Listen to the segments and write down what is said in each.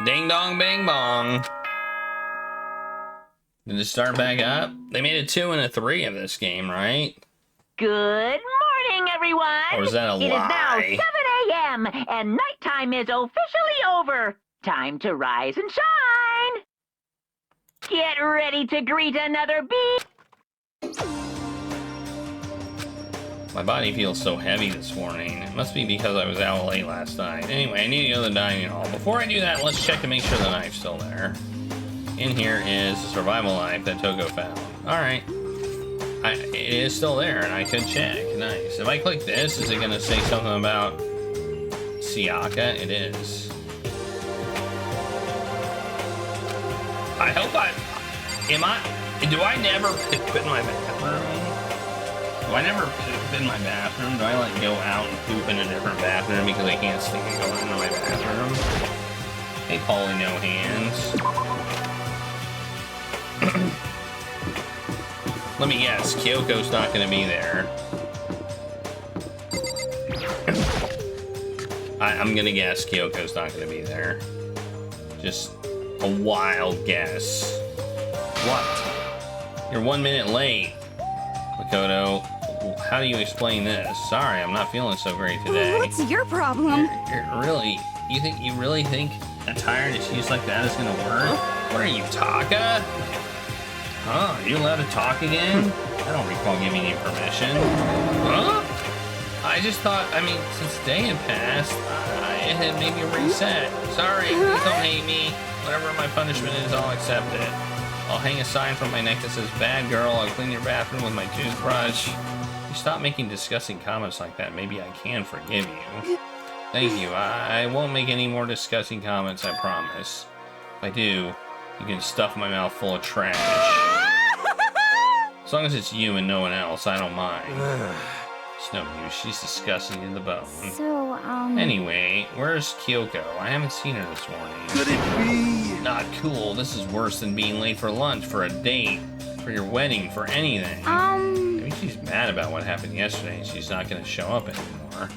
Ding dong bang bong. Did it start back up? They made a 2 and a 3 of this game, right? Good morning, everyone. Or is that a lie? It is now 7 a.m. and nighttime is officially over. Time to rise and shine. Get ready to greet another beat. My body feels so heavy this morning. It must be because I was out late last night. Anyway, I need to go to the dining hall. Before I do that, let's check to make sure the knife's still there. In here is a survival knife that Toko found. Alright. It is still there, and I could check. Nice. If I click this, is it going to say something about Siaka? It is. I hope do I never poop in my bathroom? Do I never poop in my bathroom? Do I like go out and poop in a different bathroom because I can't stick it going into my bathroom? Hey, Paulie, no hands. Let me guess, Kyoko's not going to be there. I'm going to guess Kyoko's not going to be there. Just a wild guess. What? You're 1 minute late. Makoto, how do you explain this? Sorry, I'm not feeling so great today. What's your problem? You really think a tired excuse like that is going to work? What are you, Taka? Huh? Are you allowed to talk again? I don't recall giving you permission. Huh? I just thought, since the day had passed, it had maybe reset. Sorry, please don't hate me. Whatever my punishment is, I'll accept it. I'll hang a sign from my neck that says, "Bad girl, I'll clean your bathroom with my toothbrush." You stop making disgusting comments like that, maybe I can forgive you. Thank you. I won't make any more disgusting comments, I promise. If I do, you can stuff my mouth full of trash. As long as it's you and no one else, I don't mind. It's no use. She's disgusting to the bone. So, Anyway, where's Kyoko? I haven't seen her this morning. Could it be? Not cool. This is worse than being late for lunch, for a date, for your wedding, for anything. Maybe she's mad about what happened yesterday and she's not going to show up anymore.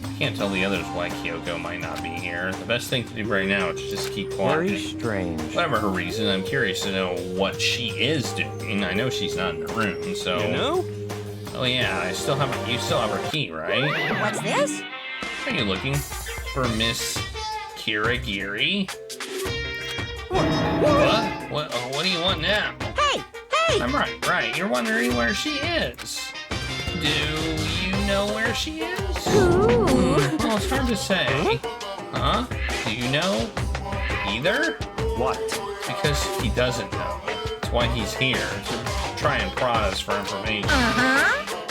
I can't tell the others why Kyoko might not be here. The best thing to do right now is just keep quiet. Very strange. Whatever her reason, I'm curious to know what she is doing. I know she's not in the room, so... You know? Oh yeah, you still have her key, right? what's this? Are you looking for Miss Kirigiri? What do you want now? Hey! I'm right. You're wondering where she is. Do you know where she is? Ooh. Well, it's hard to say. Huh? Do you know either? What? Because he doesn't know. That's why he's here, to try and prod us for information.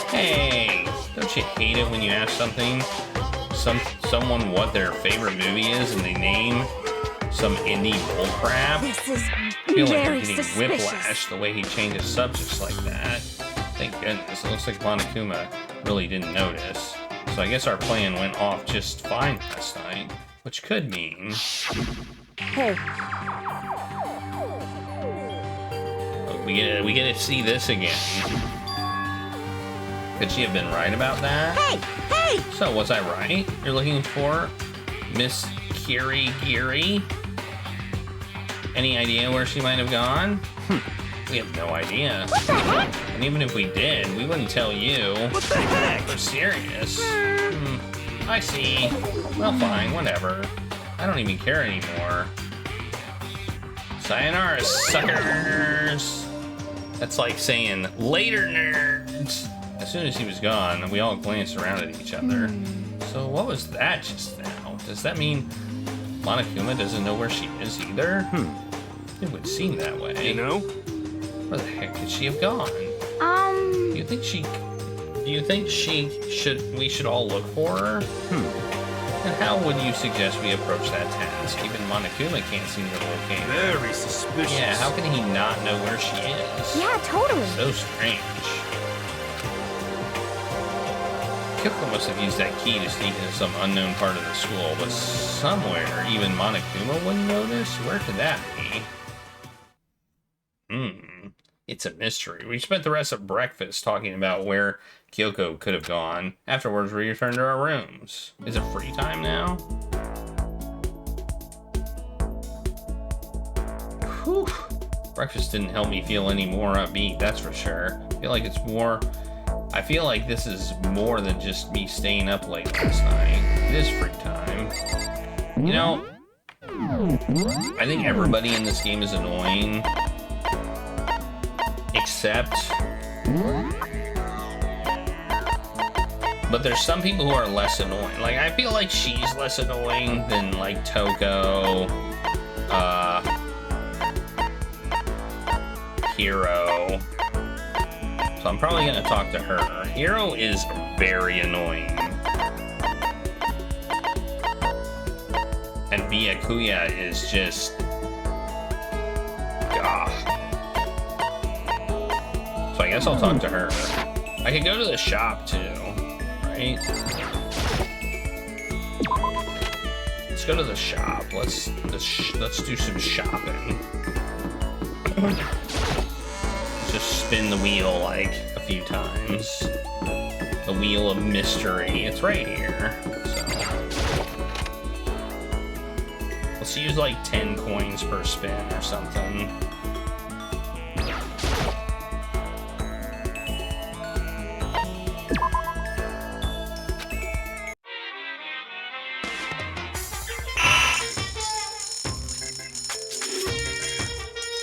Hey, don't you hate it when you ask someone what their favorite movie is and they name some indie bullcrap? This is I feel like very I'm getting suspicious. whiplash the way he changes subjects like that. Thank goodness. It looks like Monokuma really didn't notice. So I guess our plan went off just fine last night, which could mean... Hey, We get to see this again. Could she have been right about that? hey! So, was I right? You're looking for Miss Kirigiri? Any idea where she might have gone? We have no idea. What the heck? And even if we did, we wouldn't tell you. What the heck? We're serious. I see. Well, fine, whatever. I don't even care anymore. Sayonara, suckers! That's like saying, later, nerds! As soon as he was gone, we all glanced around at each other. So what was that just now? Does that mean Monokuma doesn't know where she is either? It would seem that way. You know? Where the heck could she have gone? Do you think we should all look for her? And how would you suggest we approach that task? Even Monokuma can't seem to locate her. Very suspicious. Yeah, how can he not know where she is? Yeah, totally. So strange. Kyoko must have used that key to sneak into some unknown part of the school, but somewhere even Monokuma wouldn't notice? Where could that be? It's a mystery. We spent the rest of breakfast talking about where Kyoko could have gone. Afterwards, we returned to our rooms. Is it free time now? whew, breakfast didn't help me feel any more upbeat, that's for sure. I feel like it's more, I feel like this is more than just me staying up late last night. It is free time. You know, I think everybody in this game is annoying, except, but there's some people who are less annoying. Like, I feel like she's less annoying than, like, Toko, Hero. So I'm probably gonna talk to her. Hero is very annoying. And Byakuya is just... God. So I guess I'll talk to her. I could go to the shop too, right? Let's go to the shop. Let's do some shopping. Just spin the wheel like a few times. The wheel of mystery. It's right here. So let's use like 10 coins per spin or something.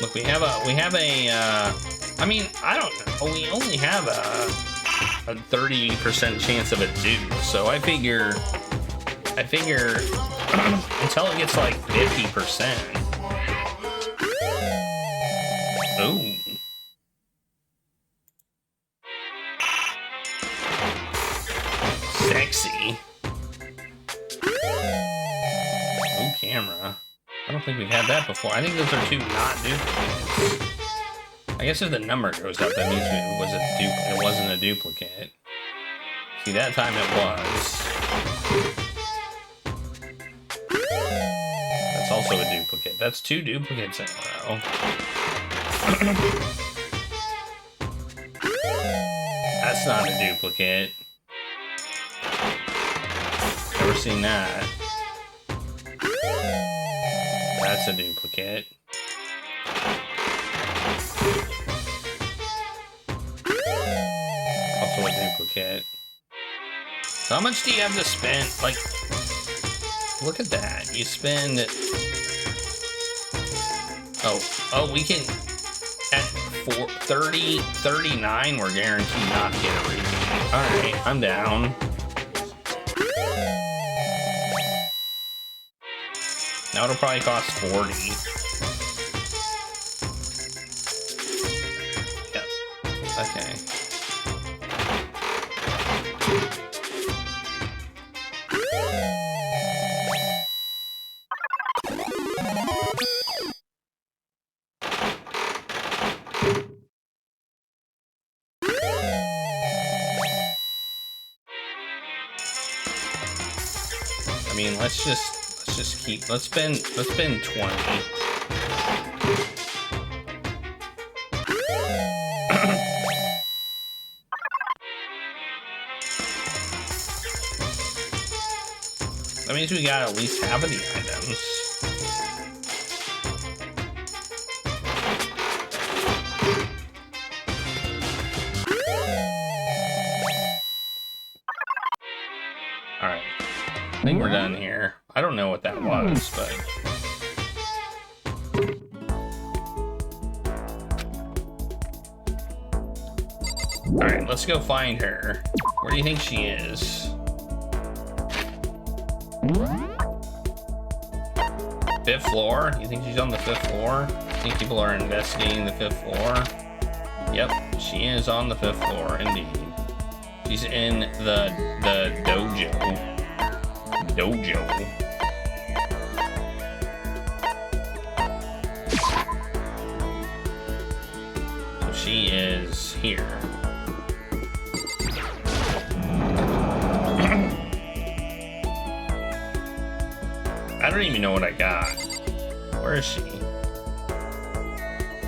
Look, we have a, I mean, I don't know, we only have a 30% chance of a dupe, so I figure, until it gets like 50%. Ooh. Sexy. Ooh, camera. I don't think we've had that before. I think those are two not duplicates. I guess if the number goes up, that means it wasn't a duplicate. See, that time it was. That's also a duplicate. That's two duplicates in a row. That's not a duplicate. Never seen that. That's a duplicate. Also a duplicate. So how much do you have to spend? Like, look at that. You spend... Oh, we can... At 39, we're guaranteed not to get a repeat. Alright, I'm down. Now it'll probably cost 40. Yep. Okay. I mean, let's spend 20. That means we got at least half of the items. Alright. I think we're done here. I don't know what that was, but... Alright, let's go find her. Where do you think she is? Fifth floor? You think she's on the 5th floor? I think people are investigating the 5th floor. Yep, she is on the 5th floor, indeed. She's in the dojo. So she is here. I don't even know what I got. Where is she?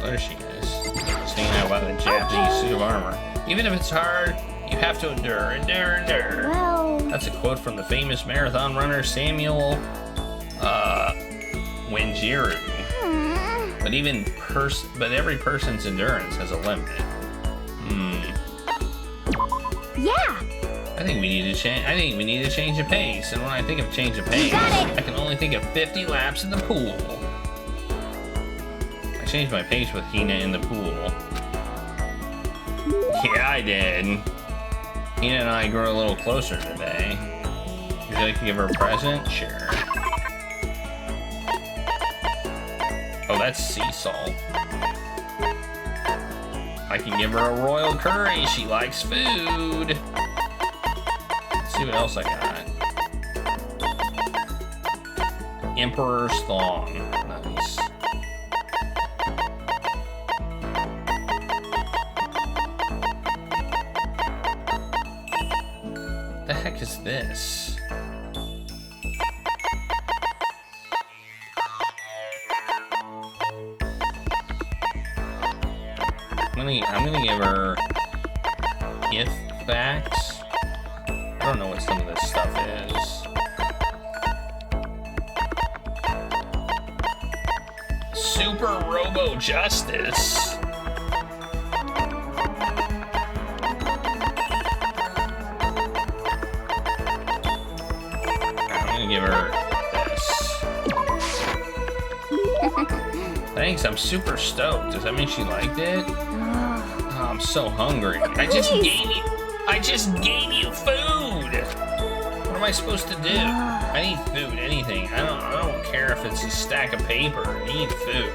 There she is. Just hanging out by the Japanese suit of armor. Even if it's hard, you have to endure, endure, endure. Well, That's a quote from the famous marathon runner Samuel Wenjiru. But every person's endurance has a limit. Yeah. I think we need to change the pace. And when I think of change of pace, I can only think of 50 laps in the pool. I changed my pace with Hina in the pool. Yeah, I did. Hina and I grew a little closer today. Would you like to give her a present? Sure. Oh, that's sea salt. I can give her a royal curry. She likes food. Let's see what else I got. Emperor's Thong. Nice. The heck is this? I'm gonna give her if facts. I don't know what some of this stuff is. Super Robo Justice. I'm gonna give her this. Thanks, I'm super stoked. Does that mean she liked it? Oh, I'm so hungry. I just gave you food. What am I supposed to do? I need food, anything. I don't care if it's a stack of paper. I need food.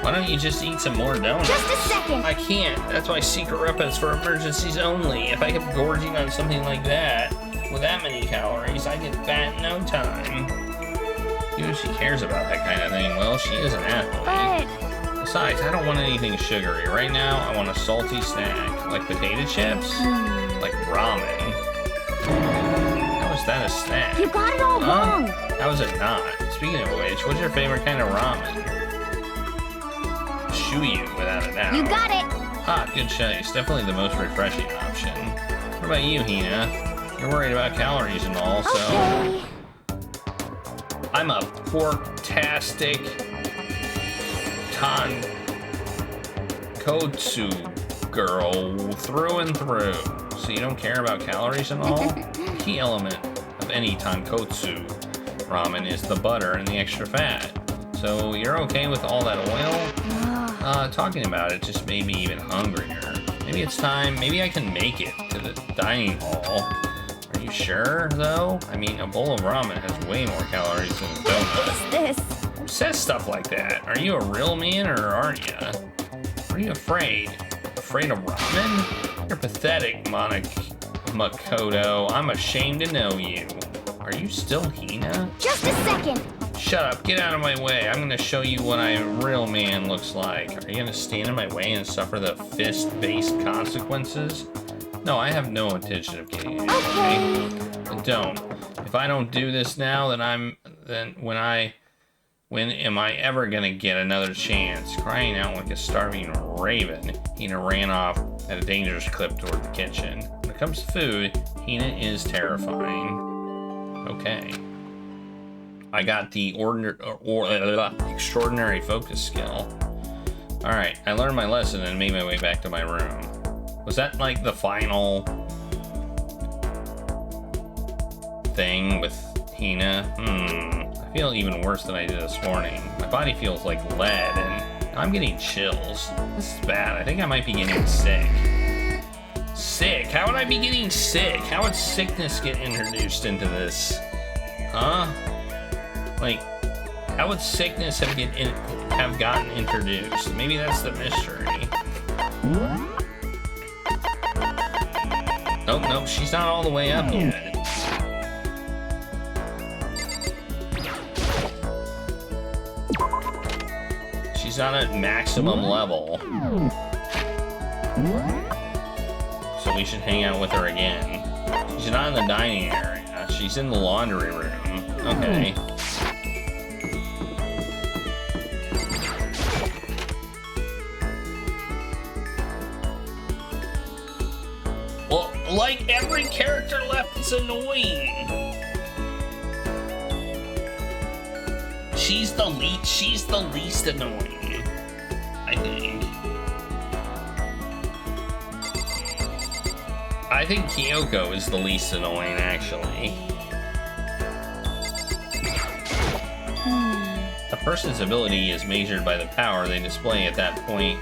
Why don't you just eat some more donuts? Just a second. I can't. That's why secret rep is for emergencies only. If I kept gorging on something like that, with that many calories, I get fat in no time. Even if she cares about that kind of thing, well, she is an athlete. But Besides, I don't want anything sugary. Right now, I want a salty snack. Like potato chips? Like ramen. How is that a snack? you got it all wrong. How is it not? Speaking of which, what's your favorite kind of ramen? Shuyu, without a doubt. You got it. Ah, good choice. Definitely the most refreshing option. What about you, Hina? You're worried about calories and all, so... Okay. I'm a pork-tastic tonkotsu girl through and through. So you don't care about calories and all? The key element of any tonkotsu ramen is the butter and the extra fat. So you're okay with all that oil? Talking about it just made me even hungrier. Maybe it's time, maybe I can make it to the dining hall. Are you sure, though? I mean, a bowl of ramen has way more calories than a donut. What's this? Who says stuff like that? Are you a real man or aren't you? Are you afraid? Afraid of ramen? You're pathetic, Makoto. I'm ashamed to know you. Are you still Hina? Just a second. Shut up, get out of my way. I'm gonna show you what a real man looks like. Are you gonna stand in my way and suffer the fist-based consequences? No, I have no intention of getting in your way. But don't. If I don't do this now, then when am I ever gonna get another chance? Crying out like a starving raven, Hina ran off at a dangerous clip toward the kitchen. When it comes to food, Hina is terrifying. Okay. I got the extraordinary focus skill. Alright, I learned my lesson and made my way back to my room. Was that like the final thing with Hina? I feel even worse than I did this morning. My body feels like lead and I'm getting chills. This is bad. I think I might be getting sick. Sick? How would I be getting sick? How would sickness get introduced into this? Huh? Like, how would sickness have gotten introduced? Maybe that's the mystery. Nope, she's not all the way up yet. She's not at maximum level. So we should hang out with her again. She's not in the dining area. She's in the laundry room. Okay. Well, like every character left is annoying. she's the least annoying, I think. I think Kyoko is the least annoying, actually. A person's ability is measured by the power they display at that point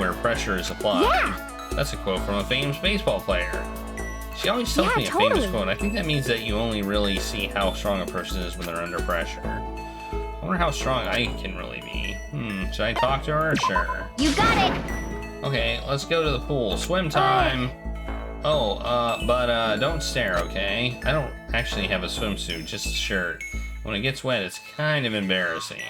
where pressure is applied. Yeah. That's a quote from a famous baseball player. She always tells me a totally. famous quote. I think that means that you only really see how strong a person is when they're under pressure. I wonder how strong I can really be. Should I talk to her? Sure. You got it. Okay, let's go to the pool. Swim time. But don't stare, okay? I don't actually have a swimsuit, just a shirt. When it gets wet, it's kind of embarrassing.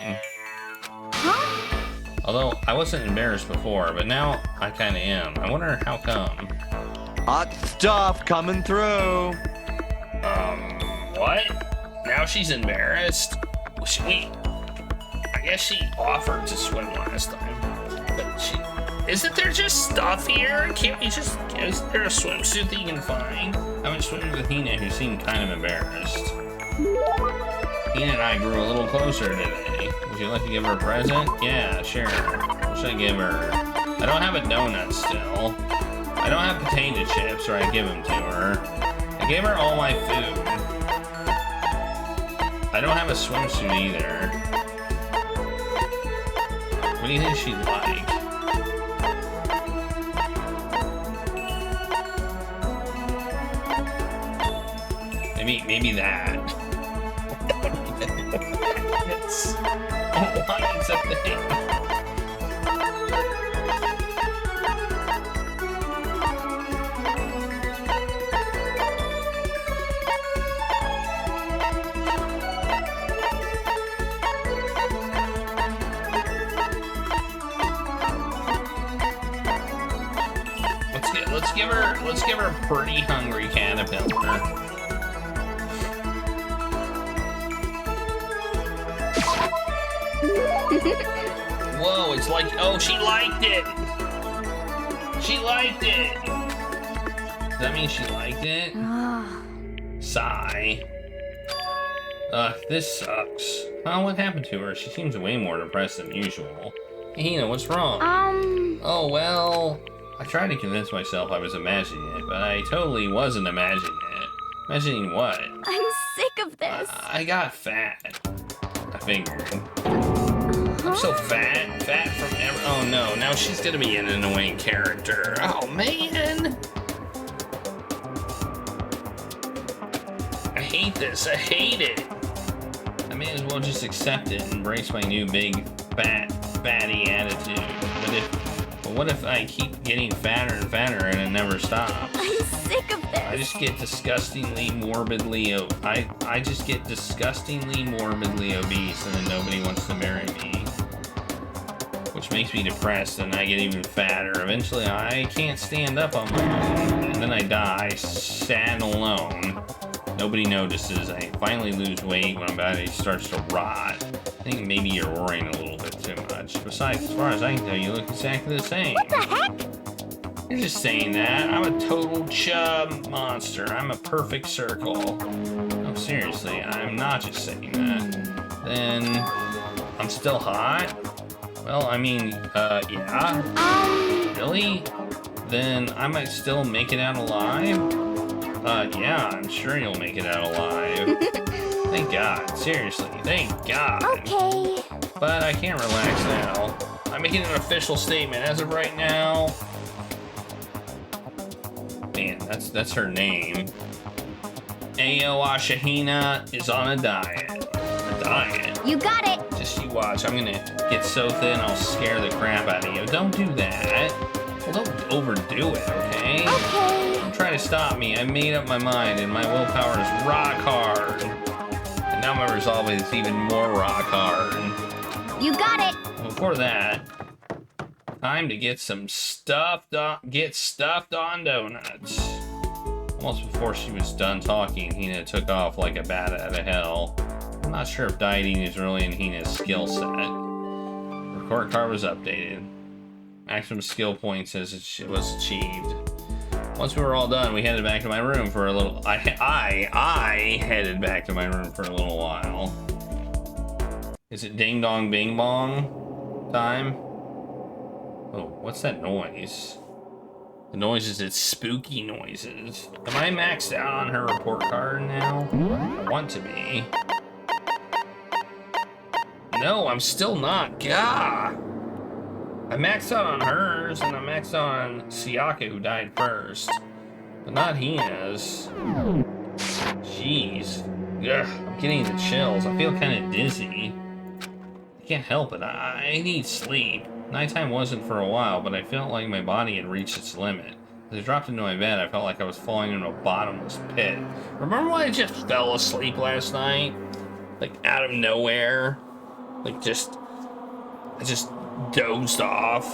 Huh? Although, I wasn't embarrassed before, but now I kind of am. I wonder how come. Hot stuff coming through. What? Now she's embarrassed? I guess she offered to swim last time. But isn't there just stuff here? Can't we just, is there a swimsuit that you can find? I went swimming with Hina, who seemed kind of embarrassed. Hina and I grew a little closer today. Would you like to give her a present? Yeah, sure. What should I give her? I don't have a donut still. I don't have potato chips, or I'd give them to her. I gave her all my food. I don't have a swimsuit either. What do you think she'd like? Maybe that. It's why it's a thing. Let's give her a pretty hungry caterpillar. Whoa, it's like, oh, she liked it. She liked it. Does that mean she liked it? Sigh. This sucks. Oh, what happened to her? She seems way more depressed than usual. Hey, Hina, what's wrong? Oh, well, I tried to convince myself I was imagining it, but I totally wasn't imagining it. Imagining what? I'm sick of this. I got fat. I figured. I'm so fat from ever. Oh no, now she's gonna be an annoying character. Oh man! I hate this. I hate it. I may as well just accept it and embrace my new big fatty attitude. But what if I keep getting fatter and fatter and it never stops? I'm sick of this. I just get disgustingly morbidly I just get disgustingly morbidly obese and then nobody wants to marry me. Which makes me depressed and I get even fatter. Eventually I can't stand up on my own and then I die sad and alone. Nobody notices. I finally lose weight when my body starts to rot. I think maybe you're worrying a little bit too much. Besides, as far as I can tell, you look exactly the same. What the heck? You're just saying that. I'm a total chub monster. I'm a perfect circle. No, seriously, I'm not just saying that. Then, I'm still hot? Well, I mean, yeah? Really? Then I might still make it out alive? Yeah, I'm sure you'll make it out alive. Thank God. Seriously, thank God. Okay. But I can't relax now. I'm making an official statement as of right now. Man, that's her name. Ayo Ashahina is on a diet. A diet? You got it. Just you watch. I'm gonna get so thin I'll scare the crap out of you. Don't do that. Well, don't overdo it, okay? Okay. Don't try to stop me. I made up my mind and my willpower is rock hard. And now my resolve is even more rock hard. You got it. Before that, time to get some stuffed on donuts. Almost before she was done talking, Hina took off like a bat out of hell. I'm not sure if dieting is really in Hina's skill set. Report card was updated. Maximum skill points as it was achieved. Once we were all done, we headed back to my room for a little. I headed back to my room for a little while. Is it ding dong bing bong time? Oh, what's that noise? The noises, it's spooky noises. Am I maxed out on her report card now? I want to be. No, I'm still not. Gah! I maxed out on hers, and I maxed out on Siaka, who died first. But not Hina's. Jeez. Ugh, I'm getting the chills. I feel kind of dizzy. I can't help it. I need sleep. Nighttime wasn't for a while, but I felt like my body had reached its limit. As I dropped into my bed, I felt like I was falling into a bottomless pit. Remember when I just fell asleep last night? Like, out of nowhere? Like, I just dozed off.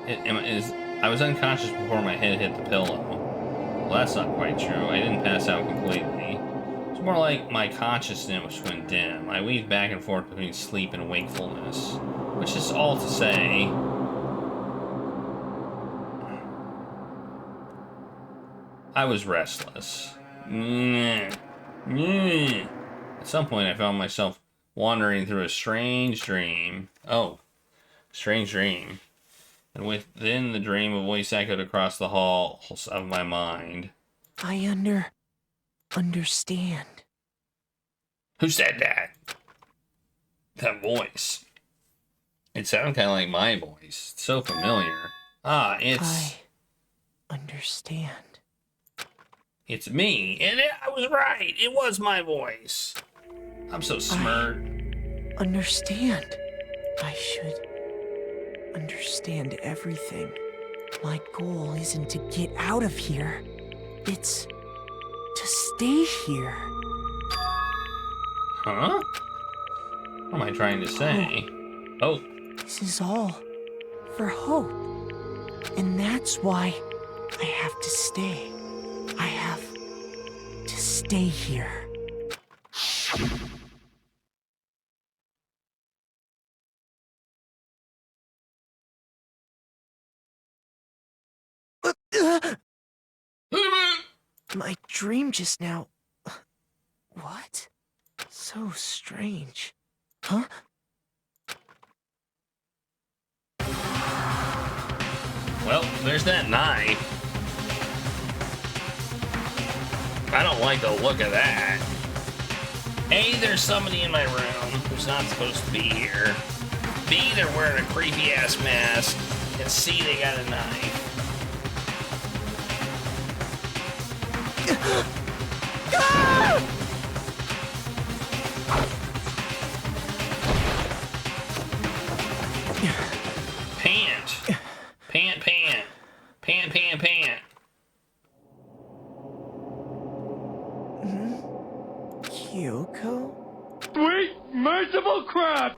I was unconscious before my head hit the pillow. Well, that's not quite true. I didn't pass out completely. It's more like my consciousness went dim. I weaved back and forth between sleep and wakefulness, which is all to say, I was restless. At some point, I found myself wandering through a strange dream. Oh, strange dream. And within the dream, a voice echoed across the halls of my mind. I understand. Who said that? That voice. It sounded kind of like my voice. It's so familiar. Ah, it's... I understand. It's me. And I was right. It was my voice. I'm so smart. Understand. I should understand everything. My goal isn't to get out of here. It's to stay here. Huh? What am I trying to say? Oh. This is all for hope. And that's why I have to stay. I have to stay here. My dream just now... What? So strange. Huh? Well, there's that knife. I don't like the look of that. A, there's somebody in my room who's not supposed to be here. B, they're wearing a creepy-ass mask. And C, they got a knife. Pant. Pant, pant. Pant, pant, pant. Kyoko? Sweet, merciful crap!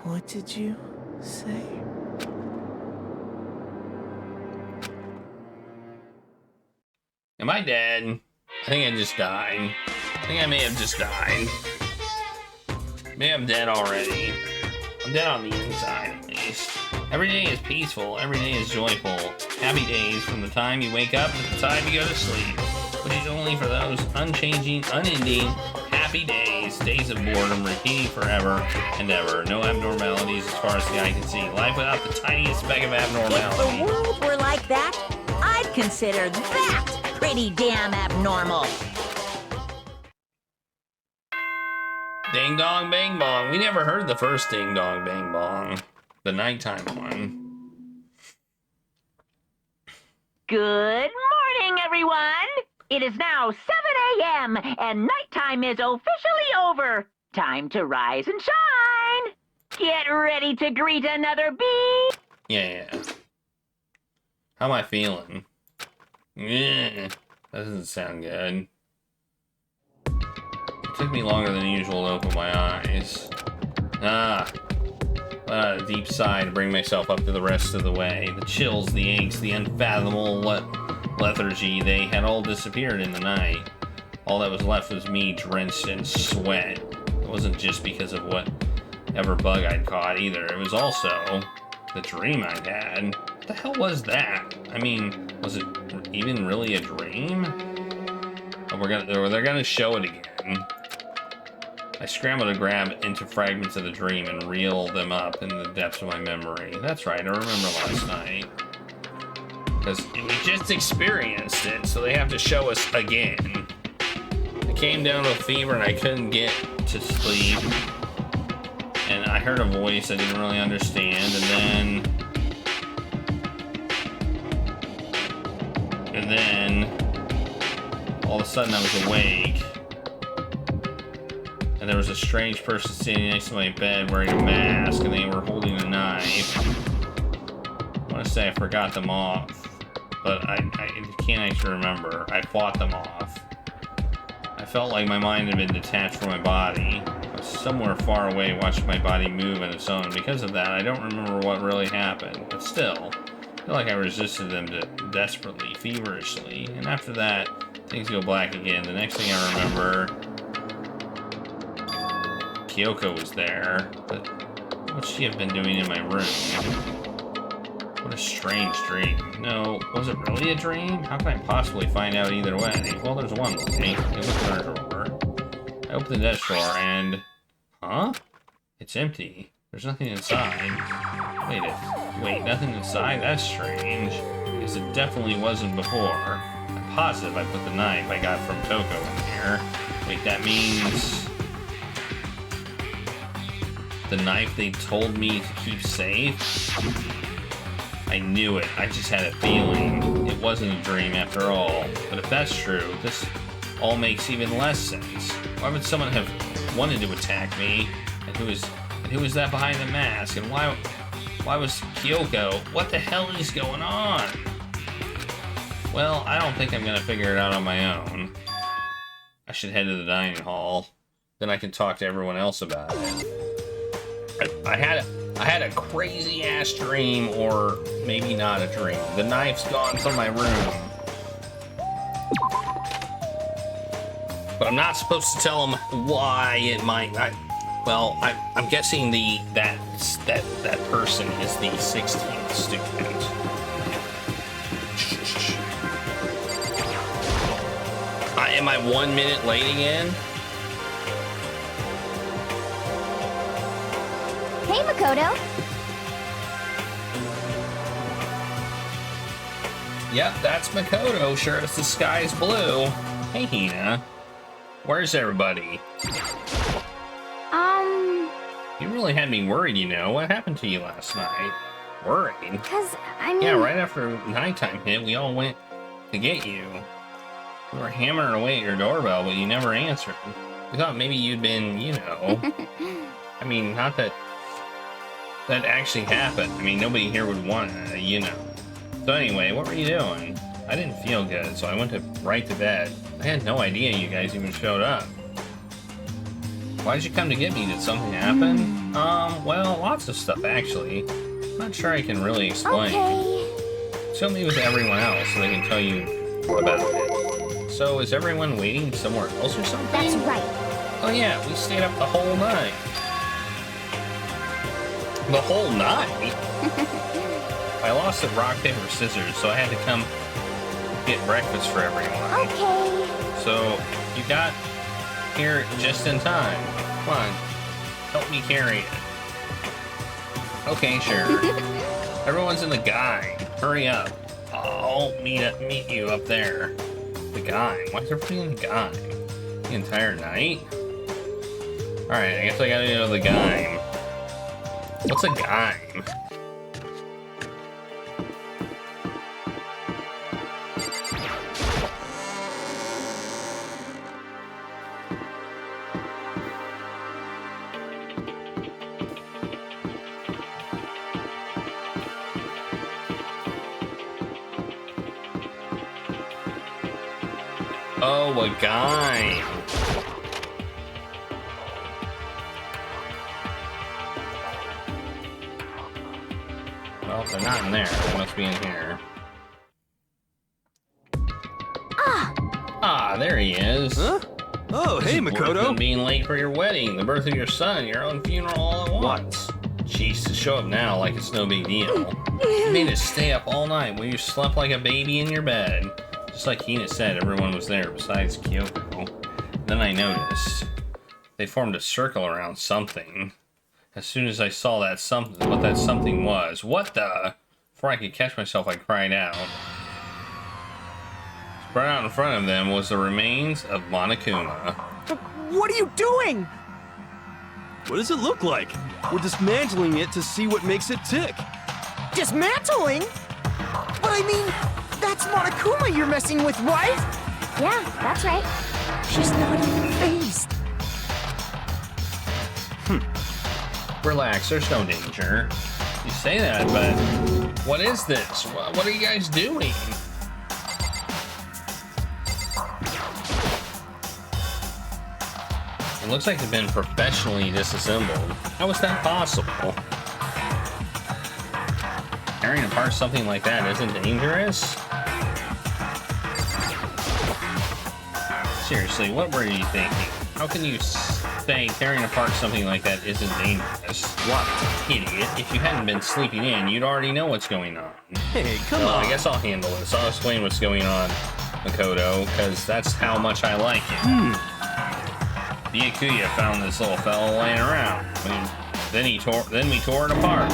What did you say? Am I dead? I think I just died. I think I may have just died. Maybe I'm dead already. I'm dead on the inside, at least. Every day is peaceful. Every day is joyful. Happy days from the time you wake up to the time you go to sleep. Which is only for those unchanging, unending, happy days. Days of boredom repeating forever and ever. No abnormalities as far as the eye can see. Life without the tiniest speck of If abnormality. the world were like that, I'd consider that pretty damn abnormal. Ding dong bang bong. We never heard the first ding dong bang bong. The nighttime one. Good morning, everyone. It is now 7 a.m. and nighttime is officially over. Time to rise and shine. Get ready to greet another bee. Yeah. How am I feeling? Yeah. That doesn't sound good. It took me longer than usual to open my eyes. A deep sigh to bring myself up to the rest of the way. The chills, the aches, the unfathomable lethargy, they had all disappeared in the night. All that was left was me drenched in sweat. It wasn't just because of whatever bug I'd caught either. It was also the dream I'd had. the hell was that? I mean, was it even really a dream? Oh, they're gonna show it again. I scramble to grab into fragments of the dream and reel them up in the depths of my memory. That's right, I remember last night. Because we just experienced it, so they have to show us again. I came down with a fever and I couldn't get to sleep. And I heard a voice I didn't really understand, and then all of a sudden I was awake. And there was a strange person standing next to my bed wearing a mask, and they were holding a knife. I want to say I forgot them off, but I can't actually remember. I fought them off. I felt like my mind had been detached from my body. I was somewhere far away watching my body move on its own. Because of that, I don't remember what really happened, but still, I feel like I resisted them desperately, feverishly. And after that, things go black again. The next thing I remember, Kyoko was there, but what would she have been doing in my room? What a strange dream. No, was it really a dream? How can I possibly find out either way? Well, there's one way. I look in her drawer. I open the desk drawer and... Huh? It's empty. There's nothing inside. Wait, nothing inside? That's strange. Because it definitely wasn't before. I'm positive I put the knife I got from Toko in here. Wait, that means... the knife they told me to keep safe? I knew it. I just had a feeling. It wasn't a dream after all. But if that's true, this all makes even less sense. Why would someone have wanted to attack me? And who was that behind the mask? And why was Kyoko? What the hell is going on? Well, I don't think I'm gonna figure it out on my own. I should head to the dining hall. Then I can talk to everyone else about it. I had a crazy ass dream, or maybe not a dream. The knife's gone from my room. But I'm not supposed to tell them why it might. I'm guessing that person is the 16th student. Am I 1 minute late again? Hey, Makoto. Yep, that's Makoto. Sure as the sky's blue. Hey, Hina. Where's everybody? You really had me worried, you know. What happened to you last night? Worried? 'Cause, I mean... Yeah, right after nighttime hit, we all went to get you. We were hammering away at your doorbell, but you never answered. We thought maybe you'd been, you know... I mean, not that that actually happened. I mean, nobody here would want to, you know. So anyway, what were you doing? I didn't feel good, so I went right to bed. I had no idea you guys even showed up. Why did you come to get me? Did something happen? Well, lots of stuff, actually. I'm not sure I can really explain. Okay. Show me with everyone else so they can tell you about it. So, is everyone waiting somewhere else or something? That's right. Oh yeah, we stayed up the whole night. The whole night? I lost at rock, paper, scissors, so I had to come get breakfast for everyone. Okay. So, you got here just in time. Come on, help me carry it. Okay, sure. Everyone's in the guide. Hurry up. I'll meet you up there. The guide? Why is everybody in the guide? The entire night? Alright, I guess I gotta go to the guide. What's a guide? Oh, a guide. Well, they're not in there. They must be in here. Ah, there he is. Huh? Oh, hey, This is worse Makoto. than being late for your wedding, the birth of your son, your own funeral all at once. Jeez, to show up now like it's no big deal. You made us stay up all night while you slept like a baby in your bed. Just like Hina said, everyone was there besides Kyoko. Then I noticed they formed a circle around something. As soon as I saw that something, what that something was. What the? Before I could catch myself, I cried out. Spread out in front of them was the remains of Monokuma. What are you doing? What does it look like? We're dismantling it to see what makes it tick. Dismantling? But I mean, that's Monokuma you're messing with, right? Yeah, that's right. She's not even phased. Relax, there's no danger. You say that, but what is this? What are you guys doing? It looks like they've been professionally disassembled. How is that possible? Tearing apart something like that isn't dangerous? Seriously, what were you thinking? How can you say tearing apart something like that isn't dangerous? What? Idiot, if you hadn't been sleeping in, you'd already know what's going on. Hey, come Well, on. I guess I'll handle this. I'll explain what's going on, Makoto, because that's how much I like it. Byakuya found this little fellow laying around. Then we tore it apart.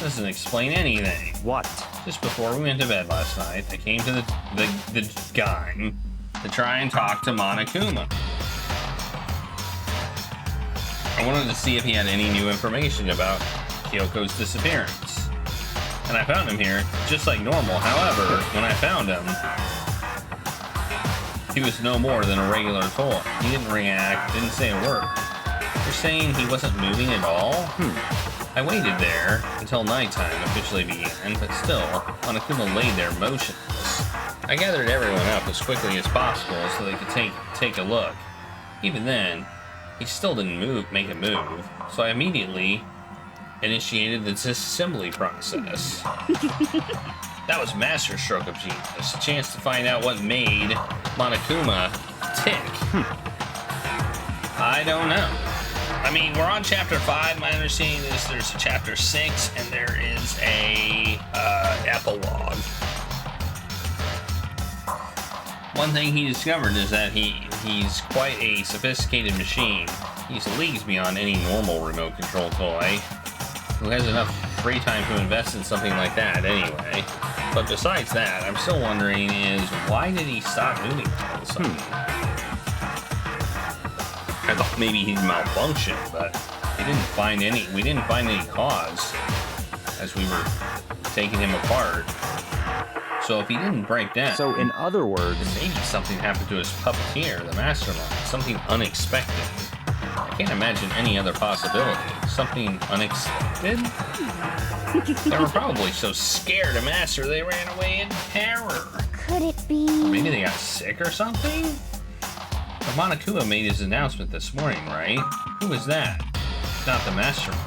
Doesn't explain anything. What? Just before we went to bed last night, I came to the guy to try and talk to Monokuma. I wanted to see if he had any new information about Kyoko's disappearance. And I found him here, just like normal. However, when I found him, he was no more than a regular toy. He didn't react, didn't say a word. You're saying he wasn't moving at all? I waited there until nighttime officially began, but still, Monokuma lay there motionless. I gathered everyone up as quickly as possible so they could take a look. Even then, he still didn't make a move, so I immediately initiated the disassembly process. That was masterstroke of genius, a chance to find out what made Monokuma tick. I don't know. I mean, we're on chapter 5. My understanding is there's a chapter 6, and there is a epilogue. One thing he discovered is that he's quite a sophisticated machine. He's leagues beyond any normal remote control toy. Who has enough free time to invest in something like that anyway? But besides that, I'm still wondering is why did he stop moving all of a sudden? I thought maybe he malfunctioned, but we didn't find any cause as we were taking him apart. So if he didn't break down, So, in other words, maybe something happened to his puppeteer, the mastermind, something unexpected. I can't imagine any other possibility. Something unexpected? They were probably so scared of Master they ran away in terror. Could it be? Maybe they got sick or something? But Monokuma made his announcement this morning, right? Who was that? Not the mastermind.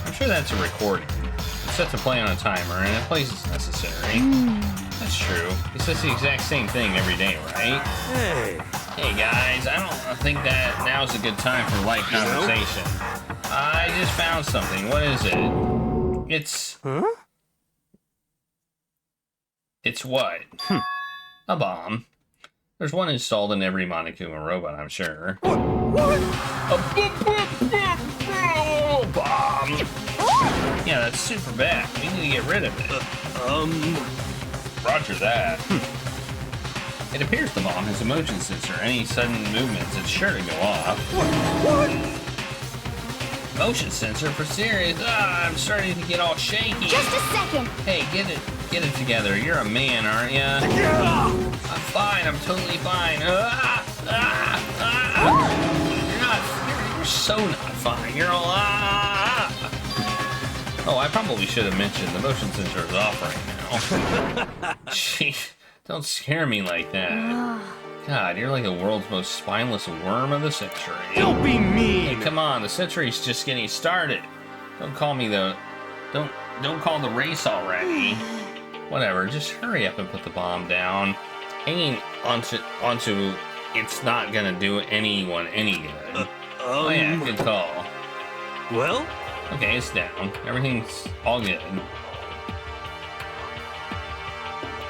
I'm sure that's a recording. It's set to play on a timer, and it plays as necessary. That's true. He says the exact same thing every day, right? hey, Hey guys, I don't think that now's a good time for light conversation. I just found something. What is it? It's... huh? It's what? A bomb. There's one installed in every Monokuma robot, I'm sure. What? A bomb! Yeah, that's super bad. We need to get rid of it. Roger that. It appears the bomb has a motion sensor. Any sudden movements, it's sure to go off. What? Motion sensor for serious? I'm starting to get all shaky. Just a second. Hey, get it together. You're a man, aren't ya? I'm fine. I'm totally fine. You're so not fine. You're all Oh, I probably should have mentioned the motion sensor is off right now. Gee, don't scare me like that. God, you're like the world's most spineless worm of the century. Don't be mean. Hey, come on, the century's just getting started. Don't call the race already. Whatever, just hurry up and put the bomb down. Hanging onto it's not gonna do anyone any good. Oh yeah, good call. Well, Okay, it's down. Everything's all good.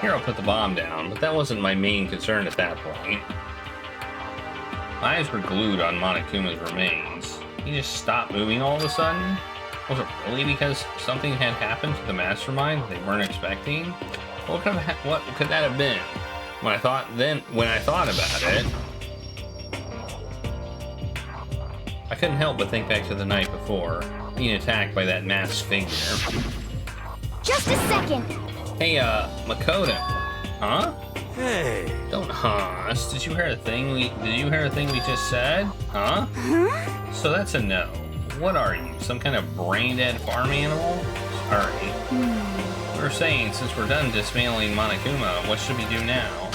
Here, I'll put the bomb down, but that wasn't my main concern at that point. My eyes were glued on Monokuma's remains. He just stopped moving all of a sudden? Was it really because something had happened to the mastermind they weren't expecting? What could that have been? When I thought about it, I couldn't help but think back to the night before, being attacked by that masked figure. Just a second. Hey, Makoto. Huh? Hey. Don't huh us. Did you hear a thing we just said? Huh? So that's a no. What are you? Some kind of brain-dead farm animal? Sorry. We were saying, since we're done dismantling Monokuma, what should we do now?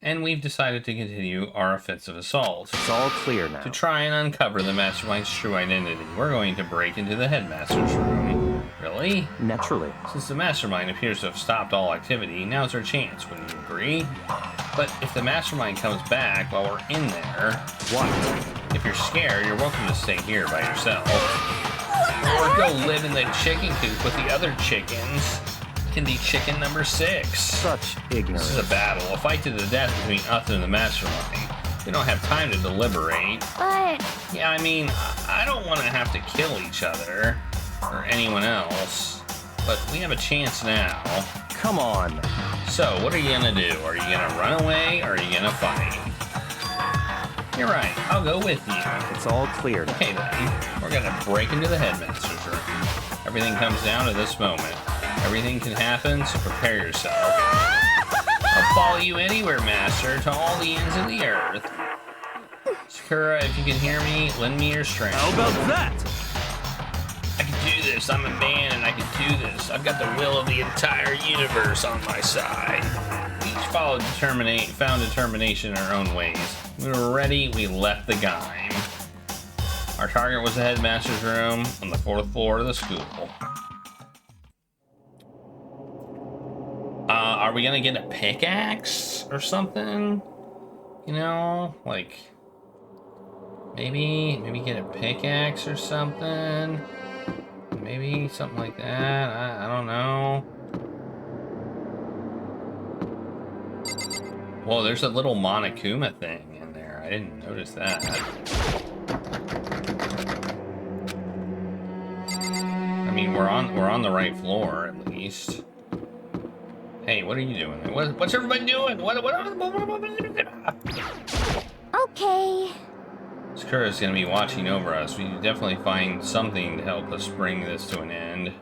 And we've decided to continue our offensive assault. It's all clear now. To try and uncover the mastermind's true identity, we're going to break into the headmaster's room. Really? Naturally. Since the mastermind appears to have stopped all activity, now's our chance, wouldn't you agree? But if the mastermind comes back while we're in there... What? If you're scared, you're welcome to stay here by yourself. Or go live in the chicken coop with the other chickens. Can be chicken number 6. Such ignorance. This is a battle, a fight to the death between us and the mastermind. We don't have time to deliberate. But Yeah, I mean, I don't want to have to kill each other or anyone else, but we have a chance now. Come on. So, what are you gonna do? Are you gonna run away or are you gonna fight? You're right, I'll go with you. It's all clear now. Okay then, we're gonna break into the headmaster's room. Everything comes down to this moment. Everything can happen, so prepare yourself. I'll follow you anywhere, Master, to all the ends of the earth. Sakura, if you can hear me, lend me your strength. How about that? I can do this. I'm a man and I can do this. I've got the will of the entire universe on my side. We each found determination in our own ways. When we were ready, we left the game. Our target was the headmaster's room on the 4th floor of the school. Are we gonna get a pickaxe or something? You know, like maybe get a pickaxe or something. Maybe something like that. I don't know. Whoa, there's a little Monokuma thing in there. I didn't notice that. I mean, we're on the right floor at least. Hey, what are you doing? What's everybody doing? okay. Sakura's gonna be watching over us. We need to definitely find something to help us bring this to an end.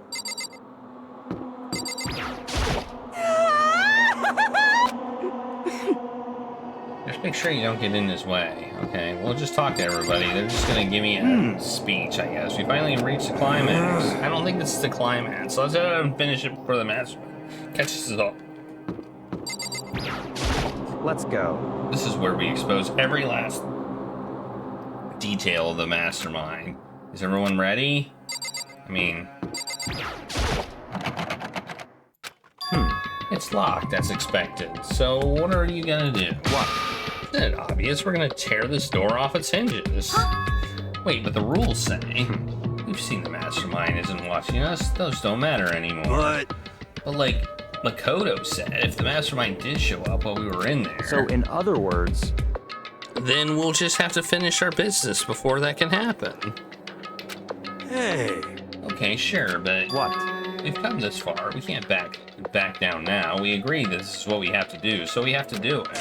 Just make sure you don't get in his way. Okay, we'll just talk to everybody. They're just gonna give me a speech, I guess. We finally reached the climax. I don't think this is the climax. So let's go and finish it before the master catches us all. Let's go. This is where we expose every last detail of the mastermind. Is everyone ready? I mean... It's locked, as expected. So what are you gonna do? What? Isn't it obvious? We're gonna tear this door off its hinges. Wait, but the rules say... We've seen the mastermind isn't watching us. Those don't matter anymore. But like Makoto said, if the mastermind did show up while we were in there... So in other words... Then we'll just have to finish our business before that can happen. Hey. Okay, sure, but... What? We've come this far. We can't back down now. We agreed this is what we have to do, so we have to do it.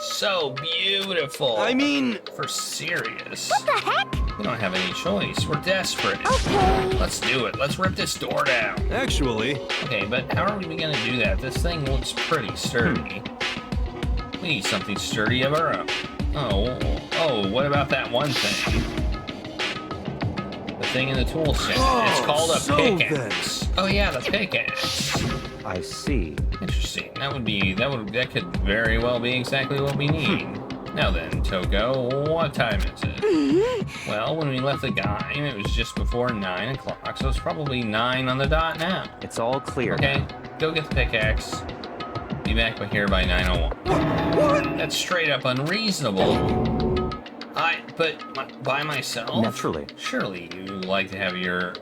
So beautiful. I mean... For serious. What the heck? We don't have any choice. We're desperate. Okay. Let's do it. Let's rip this door down. Actually... Okay, but how are we gonna do that? This thing looks pretty sturdy. We need something sturdy of our own. Oh, what about that one thing? The thing in the tool set. It's called a pickaxe. Oh yeah, the pickaxe. I see. Interesting. That could very well be exactly what we need. Now then, Toko, what time is it? Well, when we left the game, it was just before 9 o'clock, so it's probably 9 on the dot now. It's all clear. Okay, go get the pickaxe. Be back here by 9:01. What? That's straight up unreasonable. But by myself? Naturally. Surely you like to have your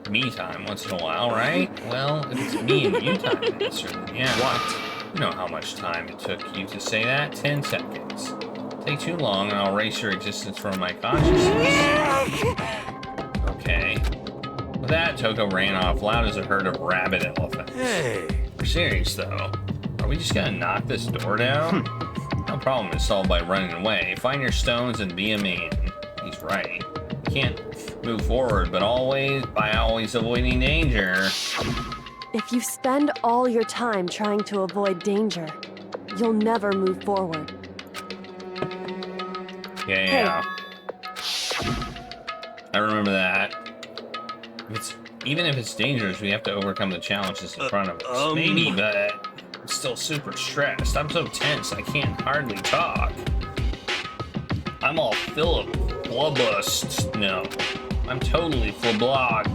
me time once in a while, right? Well, if it's me and you time, then yeah. What? You know how much time it took you to say that? 10 seconds. Take too long and I'll erase your existence from my consciousness. Okay. With that, Toko ran off loud as a herd of rabid elephants. Hey. We're serious though. Are we just gonna knock this door down? No problem is solved by running away. Find your stones and be a man. He's right. You can't move forward, but always avoiding danger. If you spend all your time trying to avoid danger, you'll never move forward. Yeah. I remember that. Even if it's dangerous, we have to overcome the challenges in front of us. Maybe, but I'm still super stressed. I'm so tense, I can't hardly talk. I'm all flabust. No, I'm totally flapstop.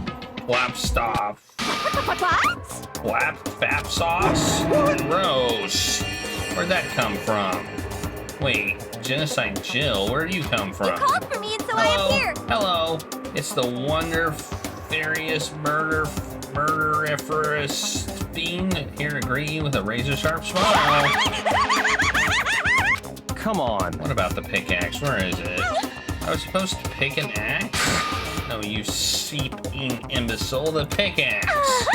Fap sauce? Gross. Where'd that come from? Wait, Genocide Jill, where do you come from? You called for me, and so I am here. Hello. It's the wonderiferous murderiferous fiend here to greet you with a razor-sharp smile. Come on. What about the pickaxe? Where is it? I was supposed to pick an axe? No, you seeping imbecile. The pickaxe.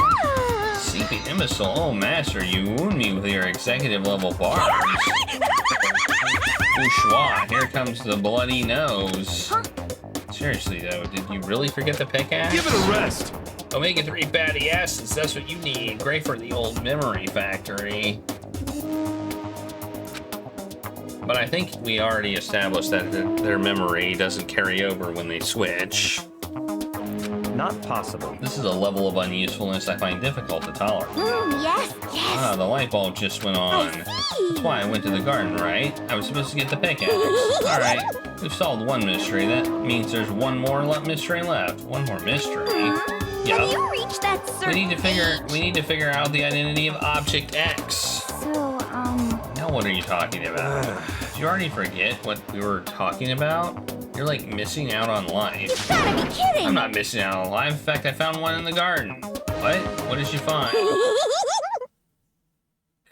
Seeping imbecile? Oh, master, you wound me with your executive-level bars. Bourgeois, here comes the bloody nose. Seriously, though, did you really forget the pickaxe? Give it a rest. Omega-3 fatty acids, that's what you need. Great for the old memory factory. But I think we already established that their memory doesn't carry over when they switch. Not possible. This is a level of unusefulness I find difficult to tolerate. Yes. Ah, the light bulb just went on. That's why I went to the garden, right? I was supposed to get the pickaxe. Alright, we've solved one mystery. That means there's one more mystery left. One more mystery. Yup. Have you reached that certain We need to figure out the identity of Object X. So, Now what are you talking about? Did you already forget what we were talking about? You're like missing out on life. You gotta be kidding! I'm not missing out on life. In fact, I found one in the garden. What? What did you find?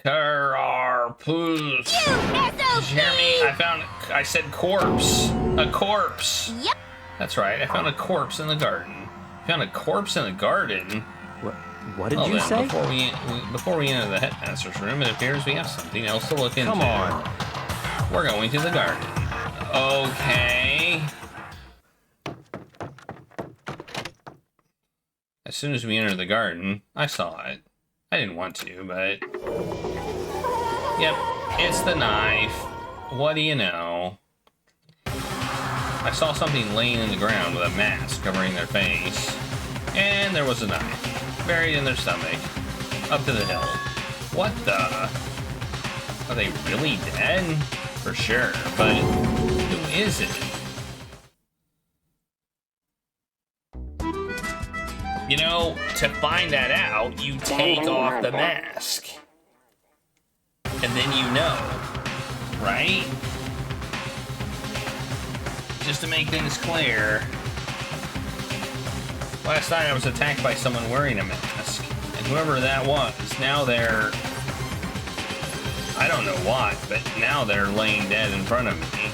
Cararpoos. You SOP! Did you hear me? I said corpse. A corpse. Yep. That's right. I found a corpse in the garden. Found a corpse in the garden? What did you say? Before we enter the headmaster's room, it appears we have something else to look into. Come on. We're going to the garden. Okay. As soon as we entered the garden, I saw it. I didn't want to, but... Yep, it's the knife. What do you know? I saw something laying in the ground with a mask covering their face. And there was a knife, buried in their stomach, up to the hill. What the? Are they really dead? For sure, but who is it? You know, to find that out, you take off the mask. And then you know, right? Just to make things clear, last night I was attacked by someone wearing a mask, and whoever that was, now they're... I don't know what, but now they're laying dead in front of me.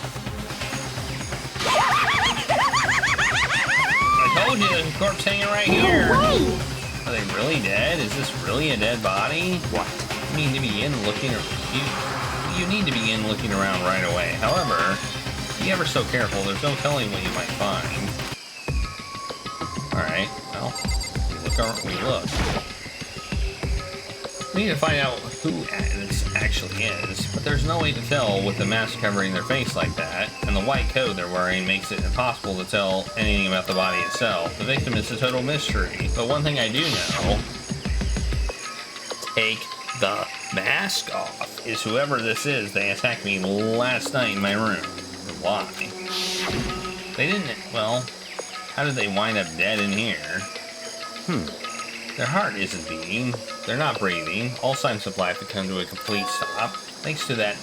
I told you, there's a corpse hanging right here. Are they really dead? Is this really a dead body? What? You need to begin looking. You need to begin looking around right away. However, be ever so careful. There's no telling what you might find. All right. Well, we look. We need to find out who this actually is, but there's no way to tell with the mask covering their face like that, and the white coat they're wearing makes it impossible to tell anything about the body itself. The victim is a total mystery, but one thing I do know, take the mask off, is whoever this is, they attacked me last night in my room. Why? They didn't, well, how did they wind up dead in here? Their heart isn't beating. They're not breathing. All signs of life have come to a complete stop. Thanks to the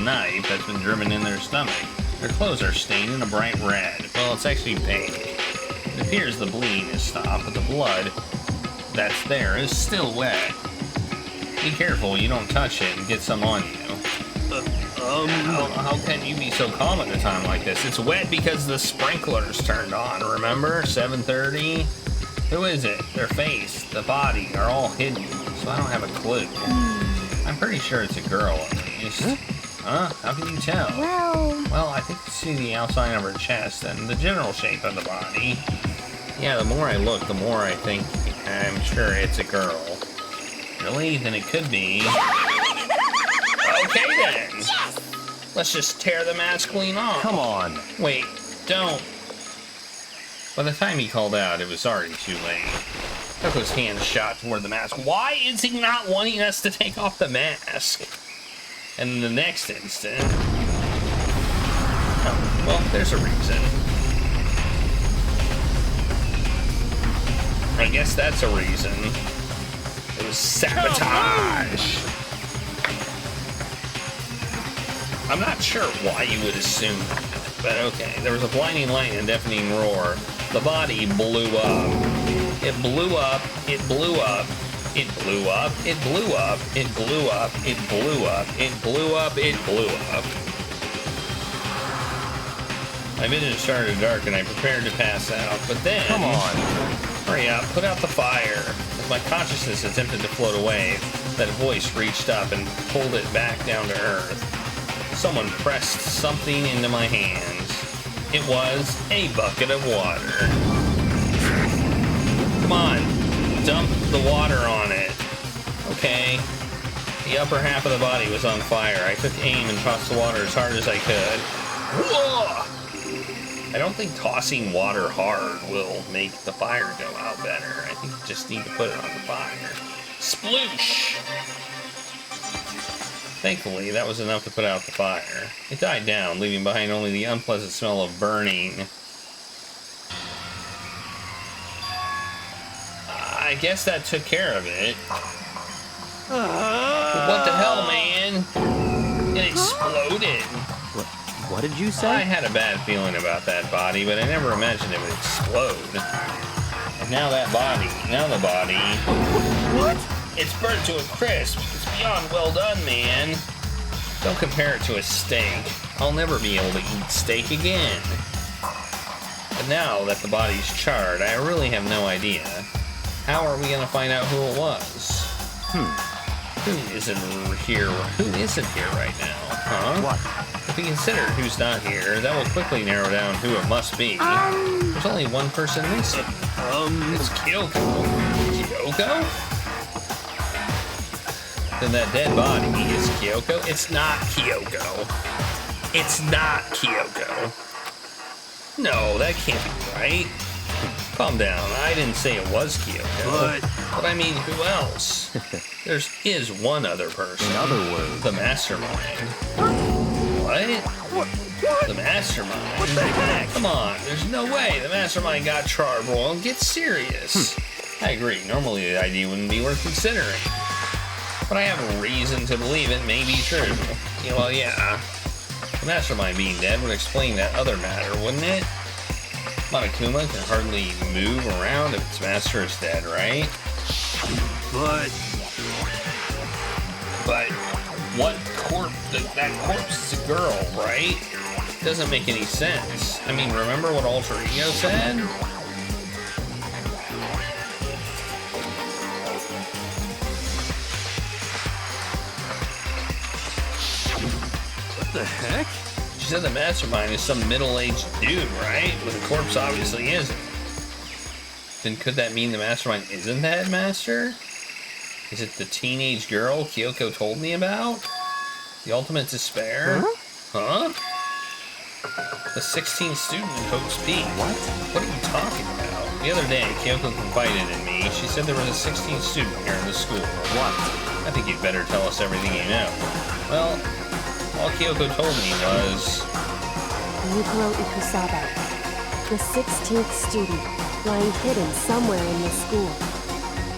knife that's been driven in their stomach. Their clothes are stained in a bright red. Well, it's actually pink. It appears the bleeding has stopped, but the blood that's there is still wet. Be careful you don't touch it and get some on you. How can you be so calm at a time like this? It's wet because the sprinklers turned on, remember? 7:30? Who is it? Their face, the body are all hidden, so I don't have a clue. I'm pretty sure it's a girl at least. Huh? How can you tell? Well, I think you see the outline of her chest and the general shape of the body. Yeah, the more I look, the more I think I'm sure it's a girl. Really? Then it could be. Okay then. Yes! Let's just tear the mask clean off. Come on. Wait, don't. By the time he called out, it was already too late. Coco's hand shot toward the mask. Why is he not wanting us to take off the mask? And in the next instant... Oh, well, there's a reason. I guess that's a reason. It was sabotage. I'm not sure why you would assume that, but okay. There was a blinding light and deafening roar. The body blew up. It blew up. It blew up. It blew up. It blew up. It blew up. It blew up. It blew up. It blew up. My vision started to darken. I prepared to pass out, but then... Come on. Hurry up. Put out the fire. As my consciousnness attempted to float away, that voice reached up and pulled it back down to earth. Someone pressed something into my hands. It was a bucket of water. Come on, dump the water on it. Okay. The upper half of the body was on fire. I took aim and tossed the water as hard as I could. Whoa! I don't think tossing water hard will make the fire go out better. I think you just need to put it on the fire. Sploosh! Thankfully, that was enough to put out the fire. It died down, leaving behind only the unpleasant smell of burning. I guess that took care of it. What the hell, man? It exploded. What did you say? I had a bad feeling about that body, but I never imagined it would explode. And now the body... What? It's burnt to a crisp. It's beyond well done, man. Don't compare it to a steak. I'll never be able to eat steak again. But now that the body's charred, I really have no idea. How are we gonna find out who it was? Who isn't here right now? Huh? What? If we consider who's not here, that will quickly narrow down who it must be. There's only one person missing. It's Kyoko. Kyoko? Then that dead body is Kyoko. It's not Kyoko. It's not Kyoko. No, that can't be right. Calm down. I didn't say it was Kyoko. But I mean, who else? There is one other person. In other words, the mastermind. What? The mastermind? What the heck? Come on. There's no way the mastermind got charbroiled. Get serious. I agree. Normally the idea wouldn't be worth considering. But I have a reason to believe it may be true. Yeah, well, yeah. The mastermind being dead would explain that other matter, wouldn't it? Monokuma can hardly move around if its master is dead, right? But what corpse? That corpse is a girl, right? Doesn't make any sense. I mean, remember what Alter Ego said? What the heck? She said the mastermind is some middle-aged dude, right? But the corpse obviously isn't. Then could that mean the mastermind isn't the headmaster? Is it the teenage girl Kyoko told me about? The ultimate despair? Huh? The 16th student in Hope's Peak. What are you talking about? The other day, Kyoko confided in me. She said there was a 16th student here in the school. What? I think you'd better tell us everything you know. Well, all Kyoko told me was... Yukiro Ikusaba, the 16th student, lying hidden somewhere in the school.